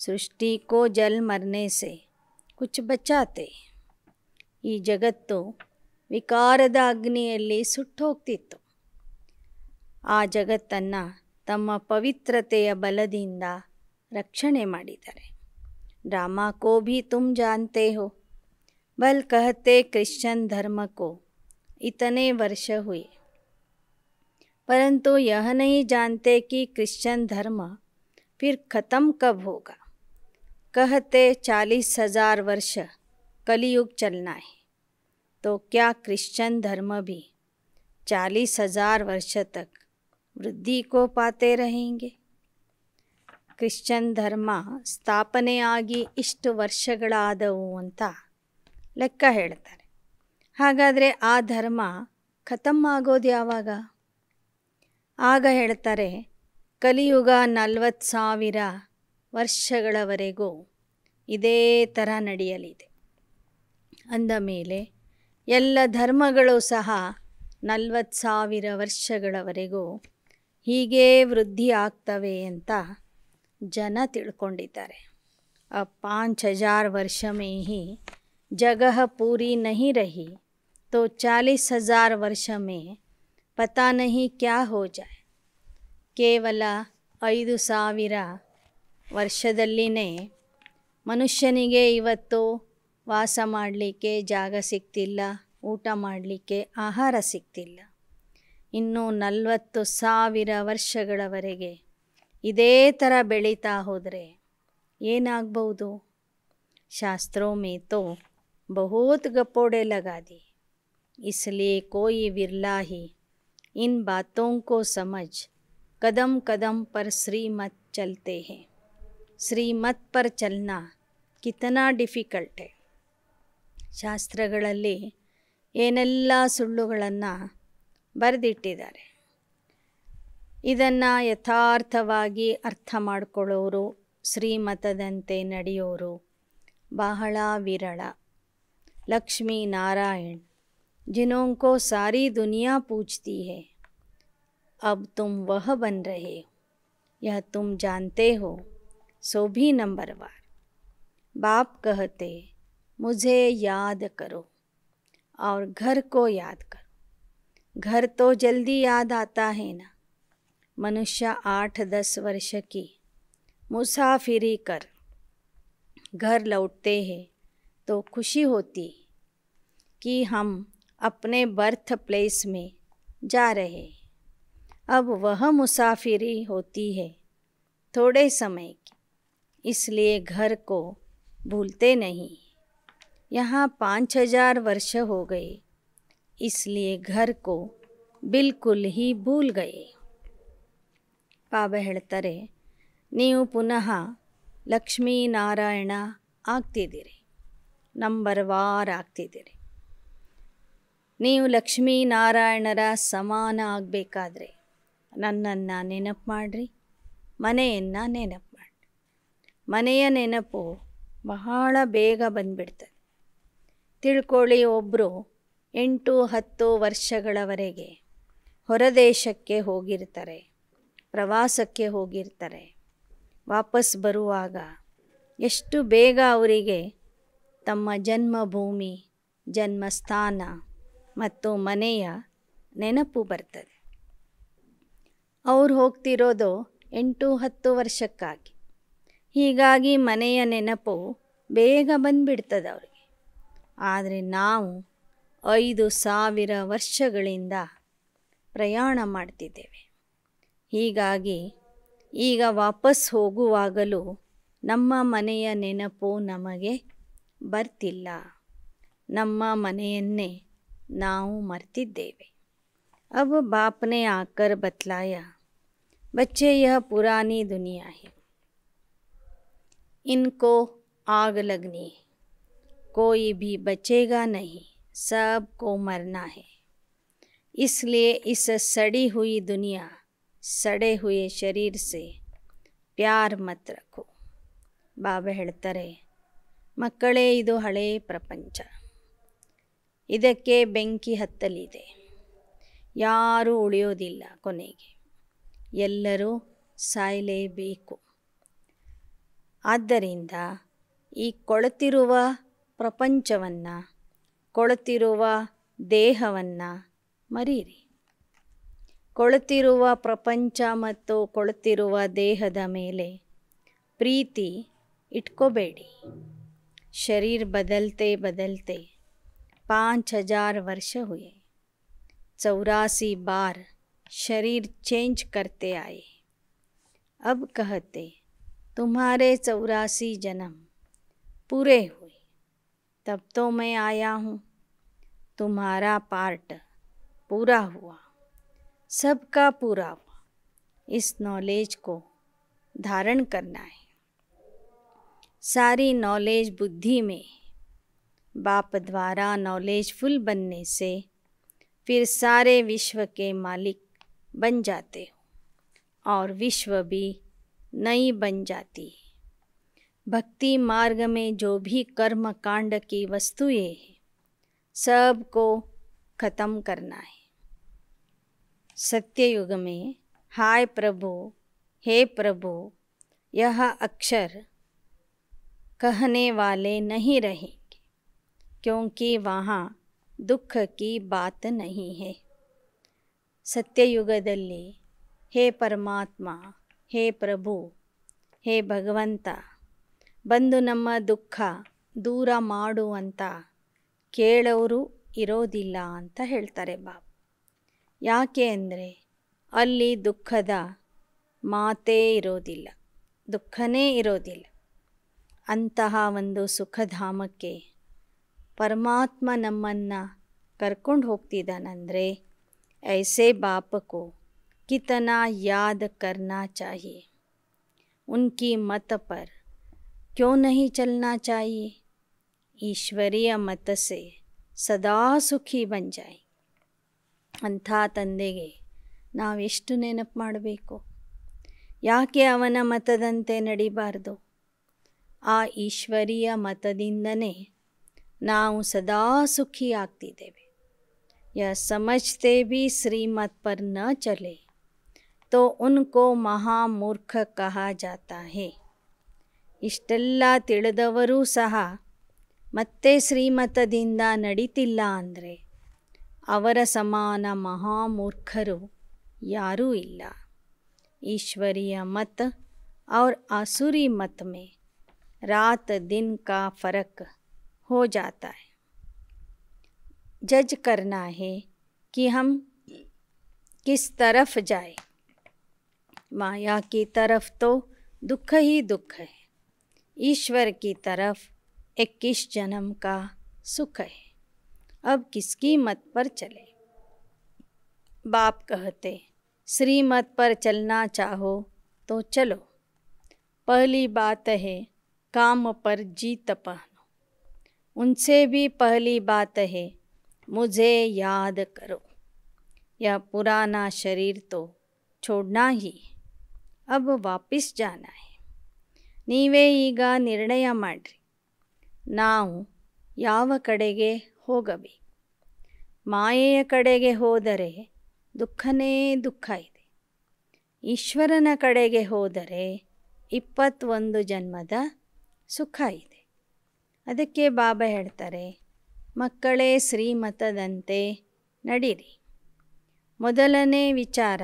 ಸೃಷ್ಟಿ ಕೋ ಜಲ್ ಮರ್ನೆ ಸೆ ಕುಚ್ ಬಚಾತೆ. ಈ ಜಗತ್ತು ವಿಕಾರದ ಅಗ್ನಿಯಲ್ಲಿ ಸುಟ್ಟೋಗ್ತಿತ್ತು. ಆ ಜಗತ್ತನ್ನು ತಮ್ಮ ಪವಿತ್ರತೆಯ ಬಲದಿಂದ ರಕ್ಷಣೆ ಮಾಡಿದ್ದಾರೆ. ड्रामा को भी तुम जानते हो, बल कहते क्रिश्चियन धर्म को इतने वर्ष हुए, परंतु यह नहीं जानते कि क्रिश्चियन धर्म फिर ख़त्म कब होगा. कहते 40,000 वर्ष कलयुग चलना है, तो क्या क्रिश्चियन धर्म भी 40,000 वर्ष तक वृद्धि को पाते रहेंगे. ಕ್ರಿಶ್ಚಿಯನ್ ಧರ್ಮ ಸ್ಥಾಪನೆ ಆಗಿ ಇಷ್ಟು ವರ್ಷಗಳಾದವು ಅಂತ ಲೆಕ್ಕ ಹೇಳ್ತಾರೆ. ಹಾಗಾದರೆ ಆ ಧರ್ಮ ಖತಮ್ ಆಗೋದು ಯಾವಾಗ? ಆಗ ಹೇಳ್ತಾರೆ, ಕಲಿಯುಗ 40,000 ವರ್ಷಗಳವರೆಗೂ ಇದೇ ಥರ ನಡೆಯಲಿದೆ. ಅಂದ ಮೇಲೆ ಎಲ್ಲ ಧರ್ಮಗಳು ಸಹ 40,000 ವರ್ಷಗಳವರೆಗೂ ಹೀಗೇ ವೃದ್ಧಿ ಆಗ್ತವೆ ಅಂತ ಜನ ತಿಳ್ಕೊಂಡಿದ್ದಾರೆ. अब 5,000 वर्ष में ही जगह पूरी नहीं रही, तो 40,000 वर्ष में पता नहीं क्या हो जाए. ಕೇವಲ 5,000 ವರ್ಷದಲ್ಲಿನೇ ಮನುಷ್ಯನಿಗೆ ಇವತ್ತು ವಾಸ ಮಾಡಲಿಕ್ಕೆ ಜಾಗ ಸಿಗ್ತಿಲ್ಲ, ಊಟ ಮಾಡಲಿಕ್ಕೆ ಆಹಾರ ಸಿಗ್ತಿಲ್ಲ. ಇನ್ನು 40,000 ವರ್ಷಗಳವರೆಗೆ ಇದೇ ಥರ ಬೆಳೀತಾ ಹೋದರೆ ಏನಾಗ್ಬೋದು? ಶಾಸ್ತ್ರೋं में तो बहुत गपोड़े लगा दी, इसलिए कोई विरला ही इन बातों को समझ कदम कदम पर श्रीमत चलते हैं. श्रीमत पर चलना कितना ಡಿಫಿಕಲ್ಟ್ है. ಶಾಸ್ತ್ರಗಳಲ್ಲಿ ಏನೆಲ್ಲ ಸುಳ್ಳುಗಳನ್ನು ಬರೆದಿಟ್ಟಿದ್ದಾರೆ. ಇದನ್ನು ಯಥಾರ್ಥವಾಗಿ ಅರ್ಥ ಮಾಡಿಕೊಳ್ಳೋರು, ಶ್ರೀಮತದಂತೆ ನಡೆಯೋರು ಬಹಳ ವಿರಳ. ಲಕ್ಷ್ಮೀ ನಾರಾಯಣ್ जिन्हों को सारी दुनिया पूजती है, अब तुम वह बन रहे हो, यह तुम जानते हो, सो भी नंबरवार. बाप कहते मुझे याद करो और घर को याद करो. घर तो जल्दी याद आता है ना. मनुष्य 8-10 वर्ष की मुसाफिरी कर घर लौटते हैं तो खुशी होती कि हम अपने बर्थ प्लेस में जा रहे. अब वह मुसाफिरी होती है थोड़े समय की, इसलिए घर को भूलते नहीं. यहाँ 5,000 वर्ष हो गए, इसलिए घर को बिल्कुल ही भूल गए. ಬಾಬಾ ಹೇಳ್ತಾರೆ, ನೀವು ಪುನಃ ಲಕ್ಷ್ಮೀನಾರಾಯಣ ಆಗ್ತಿದ್ದೀರಿ, ನಂಬರ್ ವಾರ್ ಆಗ್ತಿದ್ದೀರಿ. ನೀವು ಲಕ್ಷ್ಮೀನಾರಾಯಣರ ಸಮಾನ ಆಗಬೇಕಾದ್ರೆ ನನ್ನನ್ನು ನೆನಪು ಮಾಡಿರಿ, ಮನೆಯನ್ನು ನೆನಪು ಮಾಡಿರಿ. ಮನೆಯ ನೆನಪು ಬಹಳ ಬೇಗ ಬಂದುಬಿಡ್ತದೆ. ತಿಳ್ಕೊಳ್ಳಿ, ಒಬ್ಬರು 8-10 ವರ್ಷಗಳವರೆಗೆ ಹೊರದೇಶಕ್ಕೆ ಹೋಗಿರ್ತಾರೆ, ಪ್ರವಾಸಕ್ಕೆ ಹೋಗಿರ್ತಾರೆ. ವಾಪಸ್ ಬರುವಾಗ ಎಷ್ಟು ಬೇಗ ಅವರಿಗೆ ತಮ್ಮ ಜನ್ಮಭೂಮಿ, ಜನ್ಮಸ್ಥಾನ ಮತ್ತು ಮನೆಯ ನೆನಪು ಬರ್ತದೆ. ಅವ್ರು ಹೋಗ್ತಿರೋದು 8-10 ವರ್ಷಕ್ಕಾಗಿ. ಹೀಗಾಗಿ ಮನೆಯ ನೆನಪು ಬೇಗ ಬಂದುಬಿಡ್ತದೆ ಅವ್ರಿಗೆ. ಆದರೆ ನಾವು 5000 ವರ್ಷಗಳಿಂದ ಪ್ರಯಾಣ ಮಾಡ್ತಿದ್ದೇವೆ. ಹೀಗಾಗಿ ಈಗ ವಾಪಸ್ ಹೋಗುವಾಗಲೂ ನಮ್ಮ ಮನೆಯ ನೆನಪು ನಮಗೆ ಬರ್ತಿಲ್ಲ. ನಮ್ಮ ಮನೆಯನ್ನೇ ನಾವು ಮರ್ತಿದ್ದೇವೆ. अब बाप ने आकर बतलाया, बच्चे यह पुरानी दुनिया है, इनको आग लगनी है, कोई भी बचेगा नहीं, सबको मरना है. इसलिए इस सड़ी हुई दुनिया, सड़े हुए शरीर से प्यार मत रखो. ಬಾಬಾ ಹೇಳ್ತಾರೆ, ಮಕ್ಕಳೇ, ಇದು ಹಳೇ ಪ್ರಪಂಚ, ಇದಕ್ಕೆ ಬೆಂಕಿ ಹತ್ತಲಿದೆ, ಯಾರೂ ಉಳಿಯೋದಿಲ್ಲ. ಕೊನೆಗೆ ಎಲ್ಲರೂ ಸಾಯಲೇಬೇಕು. ಆದ್ದರಿಂದ ಈ ಕೊಳೆತಿರುವ ಪ್ರಪಂಚವನ್ನು, ಕೊಳೆತಿರುವ ದೇಹವನ್ನು ಮರೀರಿ. ಕೊಳೆತಿರುವ ಪ್ರಪಂಚ ಮತ್ತು ಕೊಳೆತಿರುವ ದೇಹದ ಮೇಲೆ ಪ್ರೀತಿ ಇಟ್ಕೋಬೇಡಿ. शरीर बदलते बदलते 5000 वर्ष हुए, 84 बार शरीर चेंज करते आए. अब कहते तुम्हारे 84 जन्म पूरे हुए, तब तो मैं आया हूँ. तुम्हारा पार्ट पूरा हुआ, सबका पूरा हुआ. इस नॉलेज को धारण करना है. सारी नॉलेज बुद्धि में, बाप द्वारा नॉलेजफुल बनने से फिर सारे विश्व के मालिक बन जाते हो और विश्व भी नई बन जाती है. भक्ति मार्ग में जो भी कर्म कांड की वस्तुएं हैं, सबको ख़त्म करना है. सत्ययुग में हाय प्रभु, हे प्रभु, यह अक्षर कहने वाले नहीं रहेंगे, क्योंकि वहाँ दुख की बात नहीं है. ಸತ್ಯಯುಗದಲ್ಲಿ ಹೇ ಪರಮಾತ್ಮ, ಹೇ ಪ್ರಭು, ಹೇ ಭಗವಂತ, ಬಂದು ನಮ್ಮ ದುಃಖ ದೂರ ಮಾಡು ಅಂತ ಕೇಳೋರು ಇರೋದಿಲ್ಲ ಅಂತ ಹೇಳ್ತಾರೆ ಬಾಬಾ. ಯಾಕೆ ಅಂದರೆ ಅಲ್ಲಿ ದುಃಖದ ಮಾತೇ ಇರೋದಿಲ್ಲ, ದುಃಖನೇ ಇರೋದಿಲ್ಲ. ಅಂತಹ ಒಂದು ಸುಖಧಾಮಕ್ಕೆ ಪರಮಾತ್ಮ ನಮ್ಮನ್ನು ಕರ್ಕೊಂಡು ಹೋಗ್ತಿದ್ದಾನಂದರೆ ऐसे बाप को कितना याद करना चाहिए, उनकी मत पर क्यों नहीं चलना चाहिए. ईश्वरीय मत से सदा सुखी बन जाए. ಅಂಥ ತಂದೆಗೆ ನಾವೆಷ್ಟು ನೆನಪು ಮಾಡಬೇಕು. ಯಾಕೆ ಅವನ ಮತದಂತೆ ನಡಿಬಾರ್ದು? ಆ ಈಶ್ವರೀಯ ಮತದಿಂದನೇ ನಾವು ಸದಾ ಸುಖಿ ಆಗ್ತಿದ್ದೇವೆ. यह समझते भी श्रीमत पर न चले तो उनको महामूर्ख कहा जाता है. ಇಷ್ಟೆಲ್ಲ ತಿಳಿದವರೂ ಸಹ ಮತ್ತೆ ಶ್ರೀಮತದಿಂದ ನಡೀತಿಲ್ಲ ಅಂದರೆ ಅವರ ಸಮಾನ ಮಹಾಮೂರ್ಖರು ಯಾರೂ ಇಲ್ಲ. ईश्वरीय मत और आसुरी मत में रात दिन का फ़र्क हो जाता है. जज करना है कि हम किस तरफ जाए. माया की तरफ तो दुख ही दुख है, ईश्वर की तरफ 21 जन्म का सुख है. अब किसकी मत पर चले? बाप कहते श्रीमत पर चलना चाहो तो चलो, पहली बात है काम पर जीत पाना। उनसे भी पहली बात है मुझे याद करो। यह पुराना शरीर तो छोड़ना ही, अब वापस जाना है। ನೀವೇ ಈಗ ನಿರ್ಣಯ ಮಾಡಿರಿ, ನಾವು ಯಾವ ಕಡೆಗೆ ಹೋಗಬೇಕು. ಮಾಯೆಯ ಕಡೆಗೆ ಹೋದರೆ ದುಃಖನೇ ದುಃಖ ಇದೆ. ಈಶ್ವರನ ಕಡೆಗೆ ಹೋದರೆ 21 ಜನ್ಮದ ಸುಖ ಇದೆ. ಅದಕ್ಕೆ ಬಾಬಾ ಹೇಳ್ತಾರೆ, ಮಕ್ಕಳೇ ಶ್ರೀಮತದಂತೆ ನಡೀರಿ. ಮೊದಲನೇ ವಿಚಾರ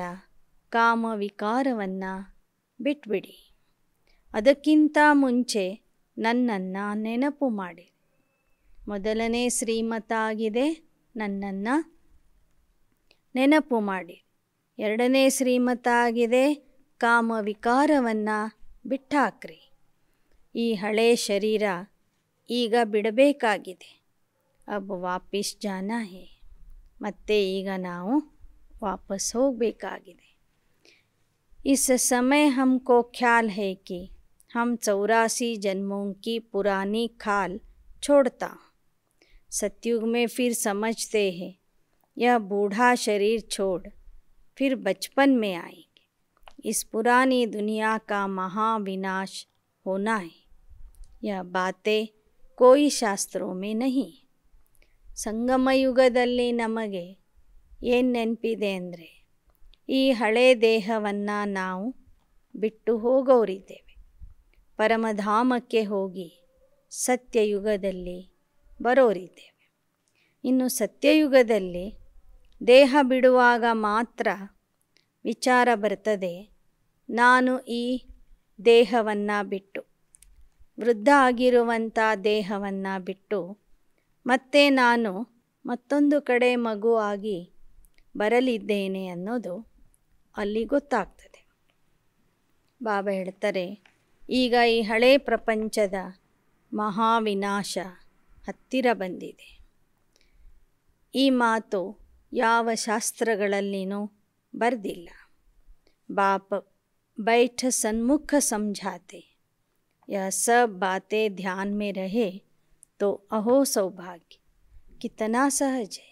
ಕಾಮ ವಿಕಾರವನ್ನು ಬಿಟ್ಬಿಡಿ. ಅದಕ್ಕಿಂತ ಮುಂಚೆ ನನ್ನನ್ನು ನೆನಪು ಮಾಡಿ. ಮೊದಲನೇ ಶ್ರೀಮತ ಆಗಿದೆ, ನನ್ನನ್ನು ನೆನಪು ಮಾಡಿ. ಎರಡನೇ ಶ್ರೀಮತ ಆಗಿದೆ, ಕಾಮ ವಿಕಾರವನ್ನು ಬಿಟ್ಟಾಕ್ರಿ. ಈ ಹಳೆ ಶರೀರ ಈಗ ಬಿಡಬೇಕಾಗಿದೆ. ಅಬ್ ವಾಪಸ್ ಜಾನಾ ಹೇ. ಮತ್ತೆ ಈಗ ನಾವು ವಾಪಸ್ ಹೋಗಬೇಕಾಗಿದೆ. इस समय हमको ख्याल है कि हम 84 जन्मों की पुरानी खाल छोड़ता हूँ. सतयुग में फिर समझते हैं यह बूढ़ा शरीर छोड़ फिर बचपन में आएंगे. इस पुरानी दुनिया का महाविनाश होना है. यह बातें कोई शास्त्रों में नहीं. ಸಂಗಮ ಯುಗದಲ್ಲಿ ನಮಗೆ ಏನು ನೆನಪಿದೆ ಅಂದರೆ, ಈ ಹಳೆ ದೇಹವನ್ನು ನಾವು ಬಿಟ್ಟು ಹೋಗೋರಿದ್ದೇವೆ. ಪರಮಧಾಮಕ್ಕೆ ಹೋಗಿ ಸತ್ಯಯುಗದಲ್ಲಿ ಬರೋರಿದ್ದೇವೆ. ಇನ್ನು ಸತ್ಯಯುಗದಲ್ಲಿ ದೇಹ ಬಿಡುವಾಗ ಮಾತ್ರ ವಿಚಾರ ಬರ್ತದೆ, ನಾನು ಈ ದೇಹವನ್ನು ಬಿಟ್ಟು, ವೃದ್ಧ ಆಗಿರುವಂಥ ದೇಹವನ್ನು ಬಿಟ್ಟು ಮತ್ತೆ ನಾನು ಮತ್ತೊಂದು ಕಡೆ ಮಗುವಾಗಿ ಬರಲಿದ್ದೇನೆ ಅನ್ನೋದು ಅಲ್ಲಿ ಗೊತ್ತಾಗ್ತದೆ. ಬಾಬಾ ಹೇಳ್ತಾರೆ, ಈಗ ಈ ಹಳೆ ಪ್ರಪಂಚದ ಮಹಾವಿನಾಶ ಹತ್ತಿರ ಬಂದಿದೆ. ಈ ಮಾತು ಯಾವ ಶಾಸ್ತ್ರಗಳಲ್ಲಿನೂ ಬರೆದಿಲ್ಲ. ಬಾಪ बैठ सन्मुख समझाते, यह सब बातें ध्यान में रहे तो अहो सौभाग्य कितना सहज है.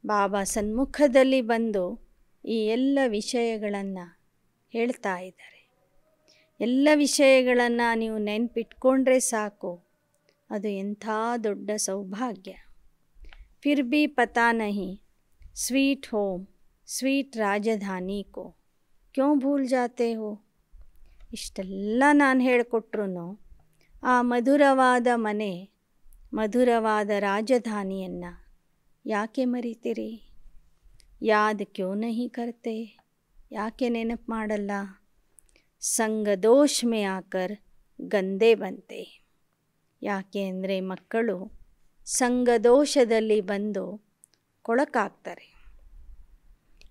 ಬಾಬಾ ಸನ್ಮುಖದಲ್ಲಿ ಬಂದು ಈ ಎಲ್ಲ ವಿಷಯಗಳನ್ನು ಹೇಳ್ತಾ ಇದ್ದಾರೆ. ಎಲ್ಲ ವಿಷಯಗಳನ್ನು ನೀವು ನೆನಪಿಟ್ಕೊಂಡ್ರೆ ಸಾಕು, ಅದು ಎಂಥ ದೊಡ್ಡ ಸೌಭಾಗ್ಯ. ಫಿರ್ ಭಿ ಪತಾ ನಹಿ ಸ್ವೀಟ್ ಹೋಮ್ ಸ್ವೀಟ್ ರಾಜಧಾನಿ ಕೋ ಕ್ಯೋ ಭೂಲ್ ಜಾತೆ ಹೋ. ಇಷ್ಟೆಲ್ಲ ನಾನು ಹೇಳಿಕೊಟ್ರು ಆ ಮಧುರವಾದ ಮನೆ, ಮಧುರವಾದ ರಾಜಧಾನಿಯನ್ನು ಯಾಕೆ ಮರಿತೀರಿ? ಯಾದ್ ಕ್ಯೋ ನಹಿ ಕರ್ತೆ, ಯಾಕೆ ನೆನಪು ಮಾಡಲ್ಲ? ಸಂಗದೋಷ್ ಮೇ ಆಕರ್ ಗಂದೆ ಬಂತೆ. ಯಾಕೆ ಅಂದರೆ ಮಕ್ಕಳು ಸಂಗದೋಷದಲ್ಲಿ ಬಂದು ಕೊಳಕಾಗ್ತಾರೆ.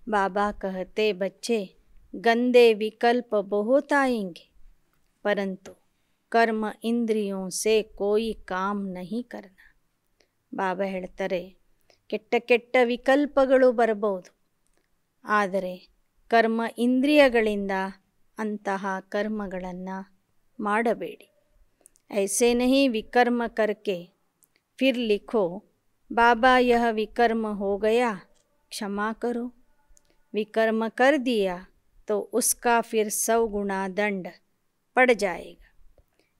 ಬಾಬಾ ಕಹತೆ ಬಚ್ಚೆ ಗಂದೆ ವಿಕಲ್ಪ ಬಹುತ್ ಆಯೆಂಗೆ ಪರಂತು ಕರ್ಮ ಇಂದ್ರಿಯೋ ಸೆ ಕೋಯಿ ಕಾಮ್ ನಹಿ ಕರ್ನ. ಬಾಬಾ ಹೇಳ್ತಾರೆ, ಕೆಟ್ಟ ಕೆಟ್ಟ ವಿಕಲ್ಪಗಳು ಬರಬಹುದು, ಆದರೆ ಕರ್ಮ ಇಂದ್ರಿಯಗಳಿಂದ ಅಂತಹ ಕರ್ಮಗಳನ್ನು ಮಾಡಬೇಡಿ. ಐಸೆ ನಹಿ ವಿಕರ್ಮ ಕರ್ಕೆ ಫಿರ್ ಲಿಖೋ ಬಾಬಾ ಯಹ ವಿಕರ್ಮ ಹೋ ಗಯಾ ಕ್ಷಮಾ ಕರೋ. विकर्म कर दिया तो उसका फिर 100 गुना दंड पड़ जाएगा.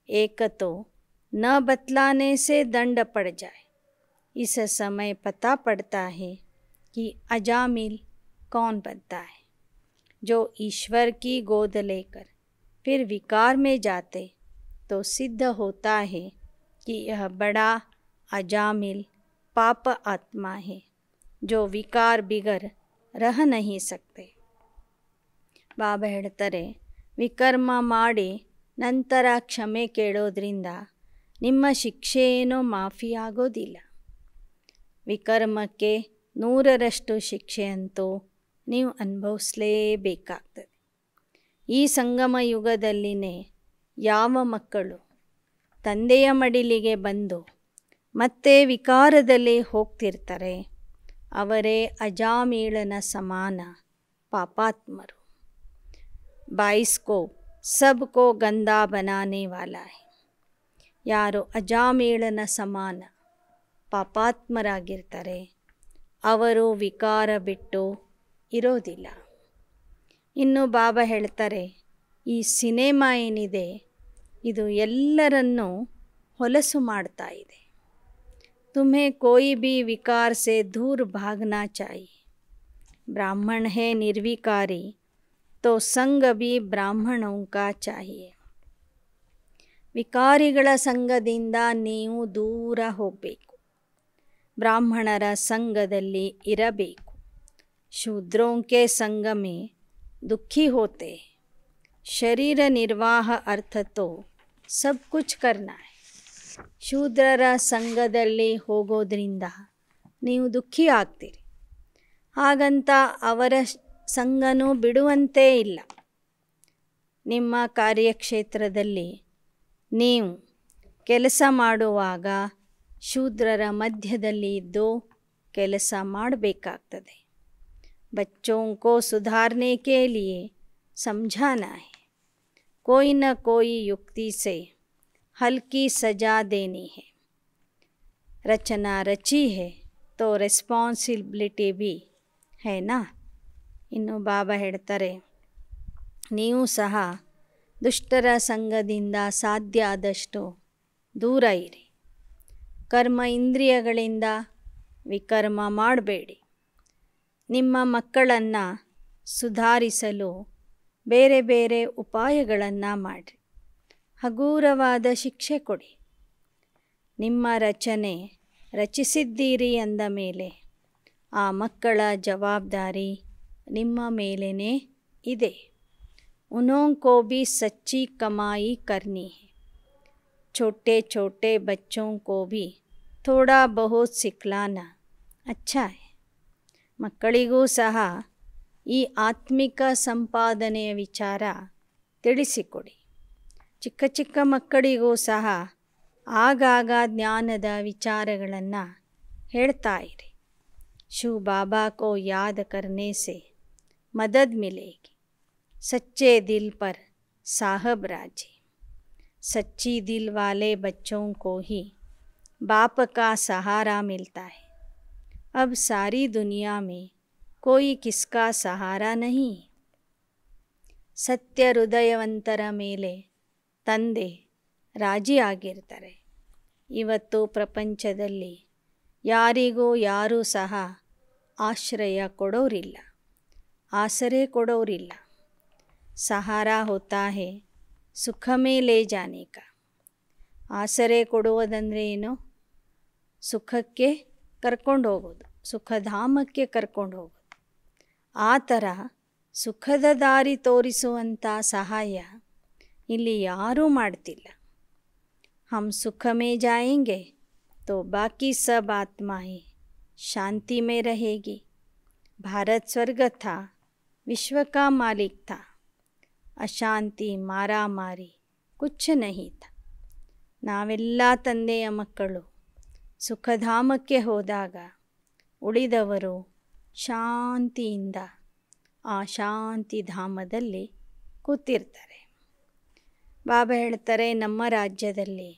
एक तो न बतलाने से दंड पड़ जाए. इस समय पता पड़ता है कि अजामिल कौन बनता है. जो ईश्वर की गोद लेकर फिर विकार में जाते तो सिद्ध होता है कि यह बड़ा अजामिल पाप आत्मा है, जो विकार बिगर रह नहीं सकते. ಬಾಬಾ ಹೇಳ್ತಾರೆ, ವಿಕರ್ಮ ಮಾಡಿ ನಂತರ ಕ್ಷಮೆ ಕೇಳೋದ್ರಿಂದ ನಿಮ್ಮ ಶಿಕ್ಷೆ ಏನೋ ಮಾಫಿ ಆಗೋದಿಲ್ಲ. ವಿಕರ್ಮಕ್ಕೆ 100ರಷ್ಟು ಶಿಕ್ಷೆಯಂತೂ ನೀವು ಅನುಭವಿಸಲೇಬೇಕಾಗ್ತದೆ. ಈ ಸಂಗಮ ಯುಗದಲ್ಲಿನೇ ಯಾವ ಮಕ್ಕಳು ತಂದೆಯ ಮಡಿಲಿಗೆ ಬಂದು ಮತ್ತೆ ವಿಕಾರದಲ್ಲಿ ಹೋಗ್ತಿರ್ತಾರೆ, ಅವರೇ ಅಜಾಮೀಳನ ಸಮಾನ ಪಾಪಾತ್ಮರು. 22 को सबको गंदा बनाने वाला है. ಯಾರು ಅಜಾಮೇಳನ ಸಮಾನ ಪಾಪಾತ್ಮರಾಗಿರ್ತಾರೆ ಅವರು ವಿಕಾರ ಬಿಟ್ಟು ಇರೋದಿಲ್ಲ. ಇನ್ನು ಬಾಬಾ ಹೇಳ್ತಾರೆ, ಈ ಸಿನೆಮಾ ಏನಿದೆ ಇದು ಎಲ್ಲರನ್ನೂ ಹೊಲಸು ಮಾಡ್ತಾ ಇದೆ. तुम्हें कोई भी विकार से दूर भागना चाहिए. ब्राह्मण है निर्विकारी तो संग भी ब्राह्मणों का चाहिए. ವಿಕಾರಿಗಳ ಸಂಘದಿಂದ ನೀವು ದೂರ ಹೋಗಬೇಕು, ಬ್ರಾಹ್ಮಣರ ಸಂಘದಲ್ಲಿ ಇರಬೇಕು. ಶೂದ್ರೋं के संग में दुखी होते. शरीर निर्वाह अर्थ तो सब कुछ करना है. ಶೂದ್ರರ ಸಂಘದಲ್ಲಿ ಹೋಗೋದ್ರಿಂದ ನೀವು ದುಃಖಿ ಆಗ್ತೀರಿ. ಹಾಗಂತ ಅವರ ಸಂಘನೂ ಬಿಡುವಂತೆ ಇಲ್ಲ. ನಿಮ್ಮ ಕಾರ್ಯಕ್ಷೇತ್ರದಲ್ಲಿ ನೀವು ಕೆಲಸ ಮಾಡುವಾಗ ಶೂದ್ರರ ಮಧ್ಯದಲ್ಲಿ ಇದ್ದು ಕೆಲಸ ಮಾಡಬೇಕಾಗ್ತದೆ. बच्चों को सुधारने के लिए समझाना है. कोई न कोई युक्ति से हल्की सजा देनी है. रचना रची है तो ರೆಸ್ಪಾನ್ಸಿಬಿಲಿಟಿ भी है ना. ಇನ್ನು ಬಾಬಾ ಹೇಳ್ತಾರೆ, ನೀವು ಸಹ ದುಷ್ಟರ ಸಂಘದಿಂದ ಸಾಧ್ಯ ಆದಷ್ಟು ದೂರ ಇರಿ. ಕರ್ಮ ಇಂದ್ರಿಯಗಳಿಂದ ವಿಕರ್ಮ ಮಾಡಬೇಡಿ. ನಿಮ್ಮ ಮಕ್ಕಳನ್ನು ಸುಧಾರಿಸಲು ಬೇರೆ ಬೇರೆ ಉಪಾಯಗಳನ್ನು ಮಾಡಿರಿ. ಹಗೂರವಾದ ಶಿಕ್ಷೆ ಕೊಡಿ. ನಿಮ್ಮ ರಚನೆ ರಚಿಸಿದ್ದೀರಿ ಅಂದ ಮೇಲೆ ಆ ಮಕ್ಕಳ ಜವಾಬ್ದಾರಿ ನಿಮ್ಮ ಮೇಲೇ ಇದೆ. उन्हों को भी सच्ची कमाई करनी है. छोटे छोटे बच्चों को भी थोड़ा बहुत सिखलाना अच्छा है. ಮಕ್ಕಳಿಗೂ ಸಹ ಈ ಆತ್ಮಿಕ ಸಂಪಾದನೆಯ ವಿಚಾರ ತಿಳಿಸಿಕೊಡಿ. ಚಿಕ್ಕ ಚಿಕ್ಕ ಮಕ್ಕಳಿಗೂ ಸಹ ಆಗಾಗ ಜ್ಞಾನದ ವಿಚಾರಗಳನ್ನು ಹೇಳ್ತಾ ಇರಿ. ಶಿವ ಬಾಬಾ ಕೋ ಯಾದ್ ಕರ್ನೆ ಸೆ ಮದದ್ ಮಿಲೇಗಿ. सच्चे दिल पर साहब राजी. सच्ची दिल वाले बच्चों को ही बाप का सहारा मिलता है. अब सारी दुनिया में कोई किसका सहारा नहीं. ಸತ್ಯ ಹೃದಯವಂತರ ಮೇಲೆ ತಂದೆ ರಾಜಿ ಆಗಿರ್ತಾರೆ. ಇವತ್ತು ಪ್ರಪಂಚದಲ್ಲಿ ಯಾರಿಗೂ ಯಾರೂ ಸಹ ಆಶ್ರಯ ಕೊಡೋರಿಲ್ಲ, ಆಸರೆ ಕೊಡೋರಿಲ್ಲ. ಸಹಾರಾ ಹೋತಾ ಹೇ ಸುಖ ಮೇ ಲೇ ಜಾನೆ ಕಾ. ಆಸರೆ ಕೊಡುವುದಂದರೆ ಏನು? ಸುಖಕ್ಕೆ ಕರ್ಕೊಂಡು ಹೋಗೋದು, ಸುಖಧಾಮಕ್ಕೆ ಕರ್ಕೊಂಡು ಹೋಗೋದು. ಆ ಥರ ಸುಖದ ದಾರಿ ತೋರಿಸುವಂಥ ಸಹಾಯ ಇಲ್ಲಿ ಯಾರೂ ಮಾಡ್ತಿಲ್ಲ. ಹಮ್ ಸುಖ ಮೇ ಜಾಯೆಂಗೆ ತೋ ಬಾಕಿ ಸಬ್ ಆತ್ಮಾಯೇ ಶಾಂತಿ ಮೇ रहेगी. ಭಾರತ್ ಸ್ವರ್ಗ ಥಾ, ವಿಶ್ವ ಕಾ ಮಾಲಿಕ್ ಥಾ. ಅಶಾಂತಿ ಮಾರಾಮಾರಿ ಕುಚ್ಚ ನಹಿ ಥಾ. ನಾವೆಲ್ಲ ತಂದೆಯ ಮಕ್ಕಳು ಸುಖಧಾಮಕ್ಕೆ ಹೋದಾಗ ಉಳಿದವರು ಶಾಂತಿಯಿಂದ ಆ ಶಾಂತಿಧಾಮದಲ್ಲಿ ಕೂತಿರ್ತಾರೆ. ಬಾಬಾ ಹೇಳ್ತಾರೆ, ನಮ್ಮ ರಾಜ್ಯದಲ್ಲಿ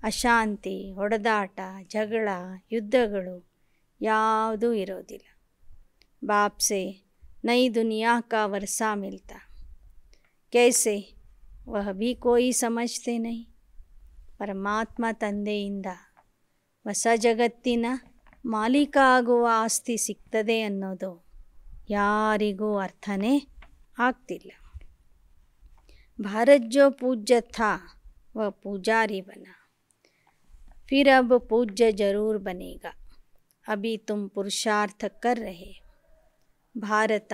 ಅಶಾಂತಿ, ಹೊಡೆದಾಟ, ಜಗಳ, ಯುದ್ಧಗಳು ಯಾವುದೂ ಇರೋದಿಲ್ಲ. ಬಾಪ್ ಸೆ ನೈ ದುನಿಯಾ ಕಾ ವರ್ಸಾ ಮಿಲ್ತಾ. कैसे वह भी कोई समझते नहीं. ಪರಮಾತ್ಮ ತಂದೆಯಿಂದ ಹೊಸ ಜಗತ್ತಿನ ಮಾಲೀಕ ಆಗುವ ಆಸ್ತಿ ಸಿಗ್ತದೆ ಅನ್ನೋದು ಯಾರಿಗೂ ಅರ್ಥನೇ ಆಗ್ತಿಲ್ಲ. ಭಾರತ್ ಜೋ ಪೂಜ್ಯ ಥಾ ವಹ ಪೂಜಾರಿ ಬನಾ. ಫಿರ್ ಅಬ್ ಪೂಜ್ಯ ಜರೂರ್ ಬನೇಗಾ. ಅಭಿ ತುಮ್ ಪುರುಷಾರ್ಥ ಕರ್ ರಹೆ. ಭಾರತ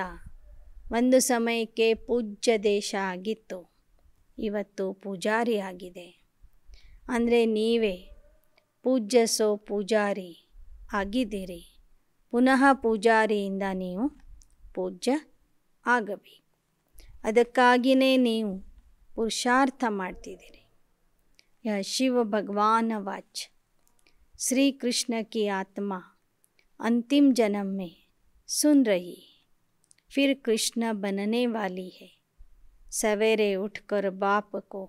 ಒಂದು ಸಮಯಕ್ಕೆ ಪೂಜ್ಯ ದೇಶ ಆಗಿತ್ತು, ಇವತ್ತು ಪೂಜಾರಿ ಆಗಿದೆ. ಅಂದರೆ ನೀವೇ ಪೂಜ್ಯ ಸೋ ಪೂಜಾರಿ ಆಗಿದ್ದೀರಿ. ಪುನಃ ಪೂಜಾರಿಯಿಂದ ನೀವು ಪೂಜ್ಯ ಆಗಬೇಕು. ಅದಕ್ಕಾಗಿಯೇ ನೀವು ಪುರುಷಾರ್ಥ ಮಾಡ್ತಿದ್ದೀರಿ. ಯಹ ಶಿವ ಭಗವಾನ ವಾಚ್. श्री कृष्ण की आत्मा अंतिम जन्म में सुन रही, फिर कृष्ण बनने वाली है. सवेरे उठकर बाप को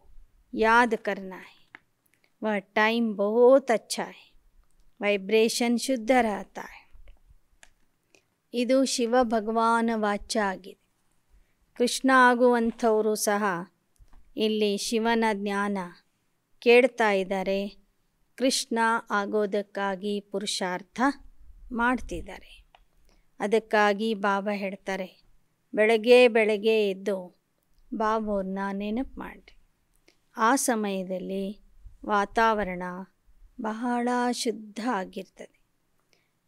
याद करना है। वह टाइम बहुत अच्छा है, ವೈಬ್ರೇಷನ್ ಶುದ್ಧ रहता है। ಇದು ಶಿವ ಭಗವಾನ ವಾಚ್ಯ ಆಗಿದೆ। ಕೃಷ್ಣ ಆಗುವಂಥವರು ಸಹ ಇಲ್ಲಿ ಶಿವನ ಜ್ಞಾನ ಕೇಳ್ತಾ ಇದ್ದಾರೆ, ಕೃಷ್ಣ ಆಗೋದಕ್ಕಾಗಿ ಪುರುಷಾರ್ಥ ಮಾಡ್ತಿದ್ದಾರೆ। ಅದಕ್ಕಾಗಿ ಬಾಬಾ ಹೇಳ್ತಾರೆ, ಬೆಳಗ್ಗೆ ಬೆಳಗ್ಗೆ ಎದ್ದು ಬಾಬಾವ್ರನ್ನ ನೆನಪು ಮಾಡಿರಿ। ಆ ಸಮಯದಲ್ಲಿ ವಾತಾವರಣ ಬಹಳ ಶುದ್ಧ ಆಗಿರ್ತದೆ।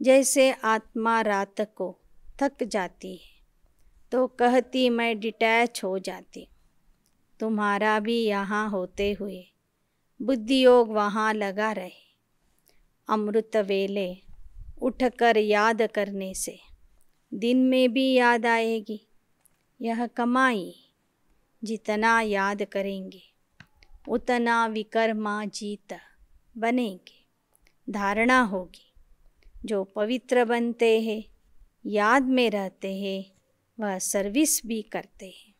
जैसे आत्मा रात को थक जाती है तो कहती मैं डिटैच हो जाती, तुम्हारा भी यहाँ होते हुए बुद्धि योग वहाँ लगा रहे। अमृत वेले उठकर याद करने से दिन में भी याद आएगी। यह कमाई, जितना याद करेंगे उतना विकर्मा जीत बनेंगे। धारणा होगी, जो पवित्र बनते हैं, याद में रहते हैं, वह सर्विस भी करते हैं।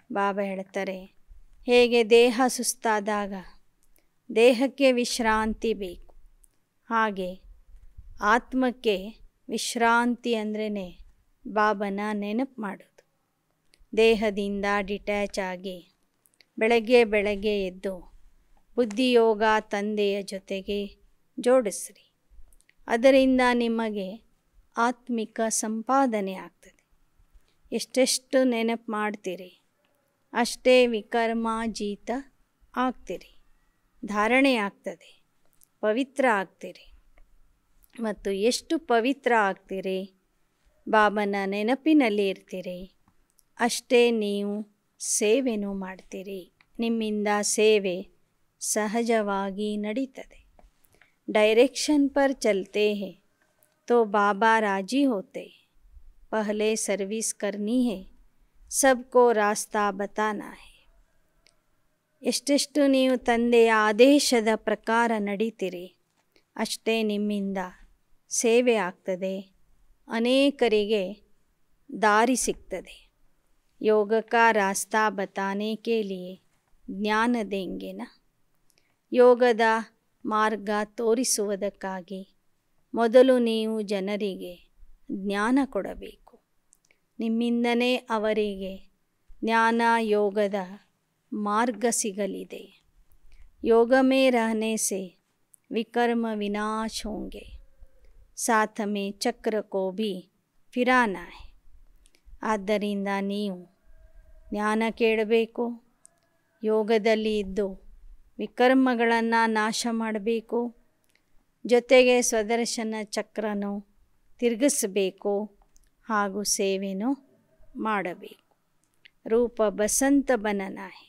ಬಾಬಾ ಹೇಳ್ತಾರೆ, ಹೇಗೆ ದೇಹ ಸುಸ್ತಾದಾಗ ದೇಹಕ್ಕೆ ವಿಶ್ರಾಂತಿ ಬೇಕು, ಹಾಗೆ ಆತ್ಮಕ್ಕೆ ವಿಶ್ರಾಂತಿ ಅಂದ್ರೇ ಬಾಬನ ನೆನಪು ಮಾಡೋದು। ದೇಹದಿಂದ ಡಿಟ್ಯಾಚ್ ಆಗಿ ಬೆಳಗ್ಗೆ ಬೆಳಗ್ಗೆ ಎದ್ದು ಬುದ್ಧಿಯೋಗ ತಂದೆಯ ಜೊತೆಗೆ ಜೋಡಿಸ್ರಿ। ಅದರಿಂದ ನಿಮಗೆ ಆತ್ಮಿಕ ಸಂಪಾದನೆ ಆಗ್ತದೆ। ಎಷ್ಟೆಷ್ಟು ನೆನಪು ಮಾಡ್ತೀರಿ ಅಷ್ಟೇ ವಿಕರ್ಮಾಜೀತ ಆಗ್ತೀರಿ, ಧಾರಣೆ ಆಗ್ತದೆ, ಪವಿತ್ರ ಆಗ್ತೀರಿ। ಮತ್ತು ಎಷ್ಟು ಪವಿತ್ರ ಆಗ್ತೀರಿ, ಬಾಬನ ನೆನಪಿನಲ್ಲಿ ಇರ್ತೀರಿ, ಅಷ್ಟೇ ನೀವು ಸೇವೆನೂ ಮಾಡ್ತೀರಿ। ನಿಮ್ಮಿಂದ ಸೇವೆ सहजವಾಗಿ ನಡೀತದೆ। डायरेक्शन पर चलते हैं तो बाबा राजी होते हैं। पहले सर्विस करनी है, सबको रास्ता बताना है। ಎಷ್ಟೆಷ್ಟು ನೀವು ತಂದೆಯ ಆದೇಶದ ಪ್ರಕಾರ ನಡೀತೀರಿ ಅಷ್ಟೇ ನಿಮ್ಮಿಂದ ಸೇವೆ ಆಗ್ತದೆ, ಅನೇಕರಿಗೆ ದಾರಿ ಸಿಗ್ತದೆ। योग का रास्ता बताने के लिए ज्ञान देंगे ना। ಯೋಗದ ಮಾರ್ಗ ತೋರಿಸುವುದಕ್ಕಾಗಿ ಮೊದಲು ನೀವು ಜನರಿಗೆ ಜ್ಞಾನ ಕೊಡಬೇಕು। ನಿಮ್ಮಿಂದನೇ ಅವರಿಗೆ ಜ್ಞಾನ ಯೋಗದ ಮಾರ್ಗ ಸಿಗಲಿದೆ। योग में रहने से विकर्म विनाश होंगे, साथ में चक्र को भी फिराना है। ಆದ್ದರಿಂದ ನೀವು ಜ್ಞಾನ ಕೇಳಬೇಕು, ಯೋಗದಲ್ಲಿ ಇದ್ದು ವಿಕರ್ಮಗಳನ್ನು ನಾಶ ಮಾಡಬೇಕು, ಜೊತೆಗೆ ಸ್ವದರ್ಶನ ಚಕ್ರನೂ ತಿರುಗಿಸಬೇಕು, ಹಾಗೂ ಸೇವೆನೂ ಮಾಡಬೇಕು। रूप बसंत बनना है,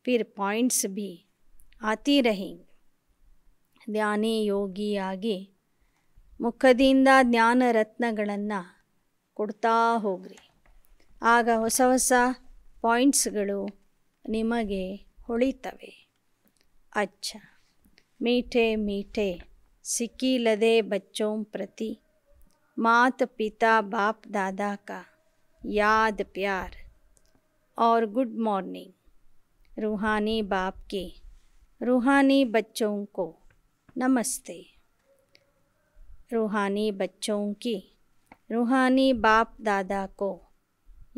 फिर पॉइंट्स भी आती रहेंगे। ಧ್ಯಾನಿ ಯೋಗಿಯಾಗಿ ಮುಖದಿಂದ ಜ್ಞಾನ ರತ್ನಗಳನ್ನು ಕೊಡ್ತಾ ಹೋಗ್ರಿ, ಆಗ ಹೊಸ ಹೊಸ ಪಾಯಿಂಟ್ಸ್ಗಳು ನಿಮಗೆ ಹೊಳಿತವೆ। अच्छा, मीठे मीठे सिकीलदे बच्चों प्रति मात पिता बाप दादा का याद प्यार और गुड मॉर्निंग। रूहानी बाप के रूहानी बच्चों को नमस्ते। रूहानी बच्चों की रूहानी बाप दादा को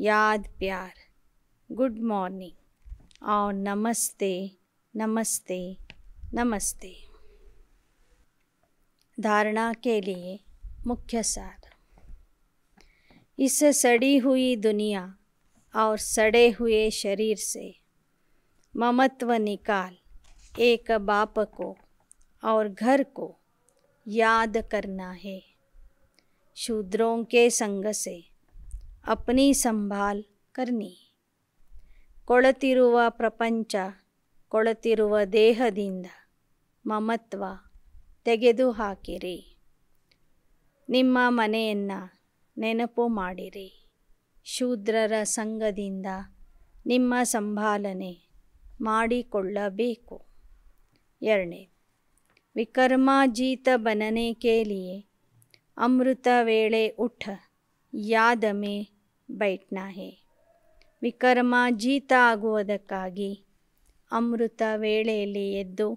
याद प्यार, गुड मॉर्निंग और नमस्ते नमस्ते नमस्ते। धारणा के लिए मुख्य सार। इस सड़ी हुई दुनिया और सड़े हुए शरीर से ममत्व निकाल एक बाप को और घर को याद करना है। शूद्रों के संग से अपनी संभाल करनी। ಕೊಳತಿರುವ ಪ್ರಪಂಚ, ಕೊಳತಿರುವ ದೇಹದಿಂದ ಮಮತ್ವ ತೆಗೆದು ಹಾಕಿರಿ। ನಿಮ್ಮ ಮನೆಯನ್ನು ನೆನಪು ಮಾಡಿರಿ। ಶೂದ್ರರ ಸಂಗದಿಂದ ನಿಮ್ಮ ಸಂಭಾಲನೆ ಮಾಡಿಕೊಳ್ಳಬೇಕು। ಎರಡನೇ, ವಿಕರ್ಮಾಜೀತ बनने के लिए अमृत वेले उठ याद में बैठना है। ವಿಕರ್ಮ ಜೀತ ಆಗುವುದಕ್ಕಾಗಿ ಅಮೃತ ವೇಳೆಯಲ್ಲಿ ಎದ್ದು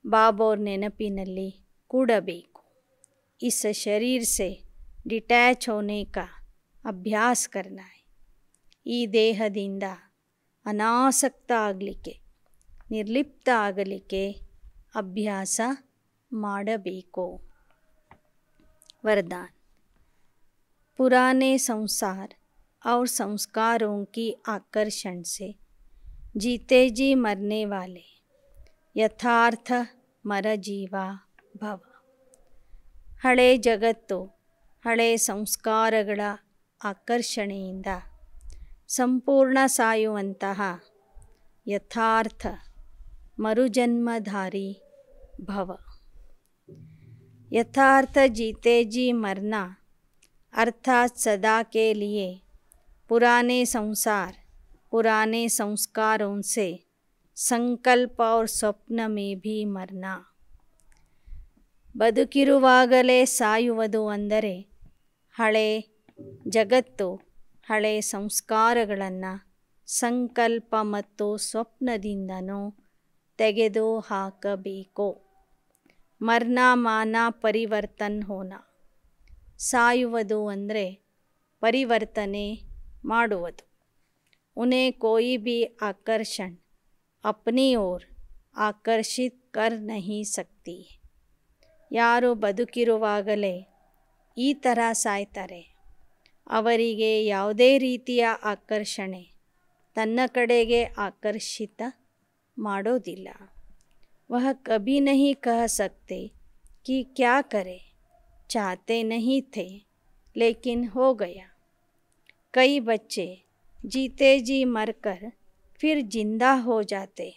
ಬಾಬೋರ್ ನೆನಪಿನಲ್ಲಿ ಕೂಡಬೇಕು. इस शरीर से डिटैच होने का ಅಭ್ಯಾಸ करना है. ಈ ದೇಹದಿಂದ ಅನಾಸಕ್ತ ಆಗಲಿಕ್ಕೆ, ನಿರ್ಲಿಪ್ತ ಆಗಲಿಕ್ಕೆ ಅಭ್ಯಾಸ ಮಾಡಬೇಕು. वरदान. पुराने संसार और संस्कारों की आकर्षण से जीते जी मरने वाले यथार्थ मर जीवा भव. ಹಳೆ ಜಗತ್ತು, ಹಳೆ ಸಂಸ್ಕಾರಗಳ ಆಕರ್ಷಣೆಯಿಂದ ಸಂಪೂರ್ಣ ಸಾಯುವಂತಹ ಯಥಾರ್ಥ ಮರುಜನ್ಮಧಾರಿ ಭವ. यथार्थ जीते जी मरना अर्थात सदा के लिए पुराने संसार, पुराने संस्कारों से संकल्प और स्वप्न में भी मरना. ಬದುಕಿರುವಾಗಲೇ ಸಾಯುವುದು ಅಂದರೆ ಹಳೆ ಜಗತ್ತು, ಹಳೆ ಸಂಸ್ಕಾರಗಳನ್ನು ಸಂಕಲ್ಪ ಮತ್ತು ಸ್ವಪ್ನದಿಂದನೂ ತೆಗೆದು ಹಾಕಬೇಕು. ಮರಣ ಮಾನ ಪರಿವರ್ತನ್ ಹೋನ. ಸಾಯುವುದು ಅಂದರೆ ಪರಿವರ್ತನೆ ಮಾಡುವುದು. ಉನ್ಹೇ ಕೋಯಿ ಭಿ ಆಕರ್ಷಣ್ ಅಪ್ನಿ ಓರ್ ಆಕರ್ಷಿತ್ ಕರ್ ನಹೀ ಸಕ್ತಿ. ಯಾರು ಬದುಕಿರುವಾಗಲೇ ಈ ಥರ ಸಾಯ್ತಾರೆ, ಅವರಿಗೆ ಯಾವುದೇ ರೀತಿಯ ಆಕರ್ಷಣೆ ತನ್ನ ಕಡೆಗೆ ಆಕರ್ಷಿತ ಮಾಡೋದಿಲ್ಲ. वह कभी नहीं कह सकते कि क्या करें, चाहते नहीं थे लेकिन हो गया. कई बच्चे जीते जी मरकर फिर जिंदा हो जाते.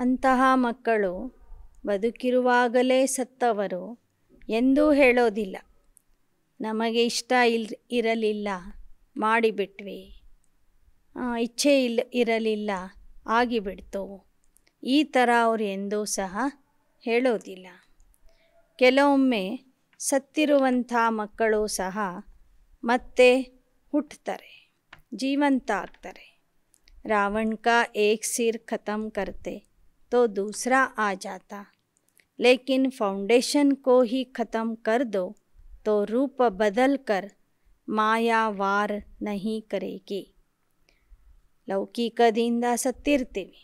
ಅಂತಹ ಮಕ್ಕಳು ಬದುಕಿರುವಾಗಲೇ ಸತ್ತವರು ಎಂದೂ ಹೇಳೋದಿಲ್ಲ. ನಮಗೆ ಇಷ್ಟ ಇರಲಿಲ್ಲ, ಮಾಡಿಬಿಟ್ವಿ, ಇಚ್ಛೆ ಇರಲಿಲ್ಲ, ಆಗಿಬಿಡ್ತು. ಈ ಥರ ಅವರು ಎಂದೂ ಸಹ ಹೇಳೋದಿಲ್ಲ. ಕೆಲವೊಮ್ಮೆ ಸತ್ತಿರುವಂಥ ಮಕ್ಕಳು ಸಹ ಮತ್ತೆ ಹುಟ್ಟುತ್ತಾರೆ, ಜೀವಂತ ಆಗ್ತಾರೆ. ರಾವಣ ಕಾ ಏಕ್ ಸಿರ್ ಖತಮ್ ಕರ್ತೆ तो दूसरा आ जाता, लेकिन फाउंडेशन को ही ख़त्म कर दो तो रूप बदल कर माया वार नहीं करेगी. ಲೌಕಿಕದಿಂದ ಸತ್ತಿರ್ತೀವಿ,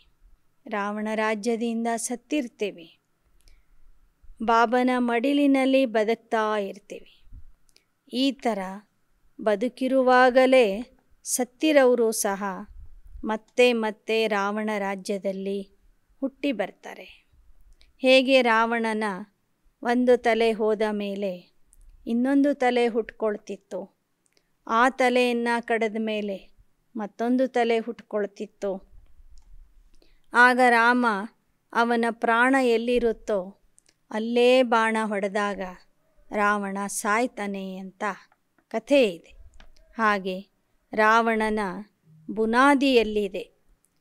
ರಾವಣ ರಾಜ್ಯದಿಂದ ಸತ್ತಿರ್ತೀವಿ, ಬಾಬನ ಮಡಿಲಿನಲ್ಲಿ ಬದುಕ್ತಾ ಇರ್ತೀವಿ. ಈ ಥರ ಬದುಕಿರುವಾಗಲೇ ಸತ್ತಿರೋರು ಸಹ ಮತ್ತೆ ಮತ್ತೆ ರಾವಣ ರಾಜ್ಯದಲ್ಲಿ ಹುಟ್ಟಿ ಬರ್ತಾರೆ. ಹೇಗೆ ರಾವಣನ ಒಂದು ತಲೆ ಹೋದ ಮೇಲೆ ಇನ್ನೊಂದು ತಲೆ ಹುಟ್ಕೊಳ್ತಿತ್ತು, ಆ ತಲೆಯನ್ನು ಕಡಿದ ಮೇಲೆ ಮತ್ತೊಂದು ತಲೆ ಹುಟ್ಕೊಳ್ತಿತ್ತು. ಆಗ ರಾಮ ಅವನ ಪ್ರಾಣ ಎಲ್ಲಿರುತ್ತೋ ಅಲ್ಲೇ ಬಾಣ ಹೊಡೆದಾಗ ರಾವಣ ಸಾಯ್ತಾನೆ ಅಂತ ಕಥೆ ಇದೆ. ಹಾಗೆ ರಾವಣನ ಬುನಾದಿ ಎಲ್ಲಿದೆ,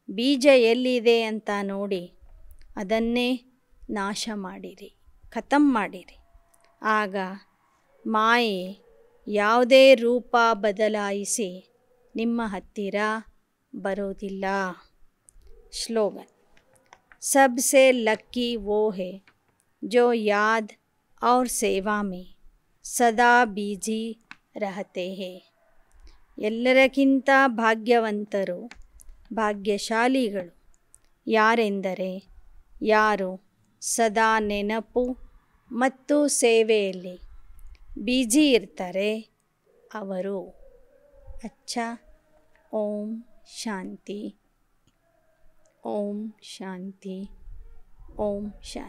ಬೀಜ ಎಲ್ಲಿದೆ ಅಂತ ನೋಡಿ ಅದನ್ನೇ ನಾಶ ಮಾಡಿರಿ, ಖತಮ್ ಮಾಡಿರಿ. ಆಗ ಮಾಯೆ ಯಾವುದೇ ರೂಪ ಬದಲಾಯಿಸಿ ನಿಮ್ಮ ಹತ್ತಿರ ಬರೋದಿಲ್ಲ. ಸ್ಲೋಗನ್. सबसे लक्की वो है जो याद और सेवा में सदा बिजी रहते हैं. ಎಲ್ಲರಕ್ಕಿಂತ ಭಾಗ್ಯವಂತರು, ಭಾಗ್ಯಶಾಲಿಗಳು ಯಾರೆಂದರೆ ಯಾರು ಸದಾ ನೆನಪು ಮತ್ತು ಸೇವೆಯಲ್ಲಿ ಬಿಜಿ ಇರ್ತಾರೆ ಅವರು. ಅಚ್ಚಾ. ಓಂ ಶಾಂತಿ. ಓಂ ಶಾಂತಿ. ಓಂ ಶಾಂತಿ.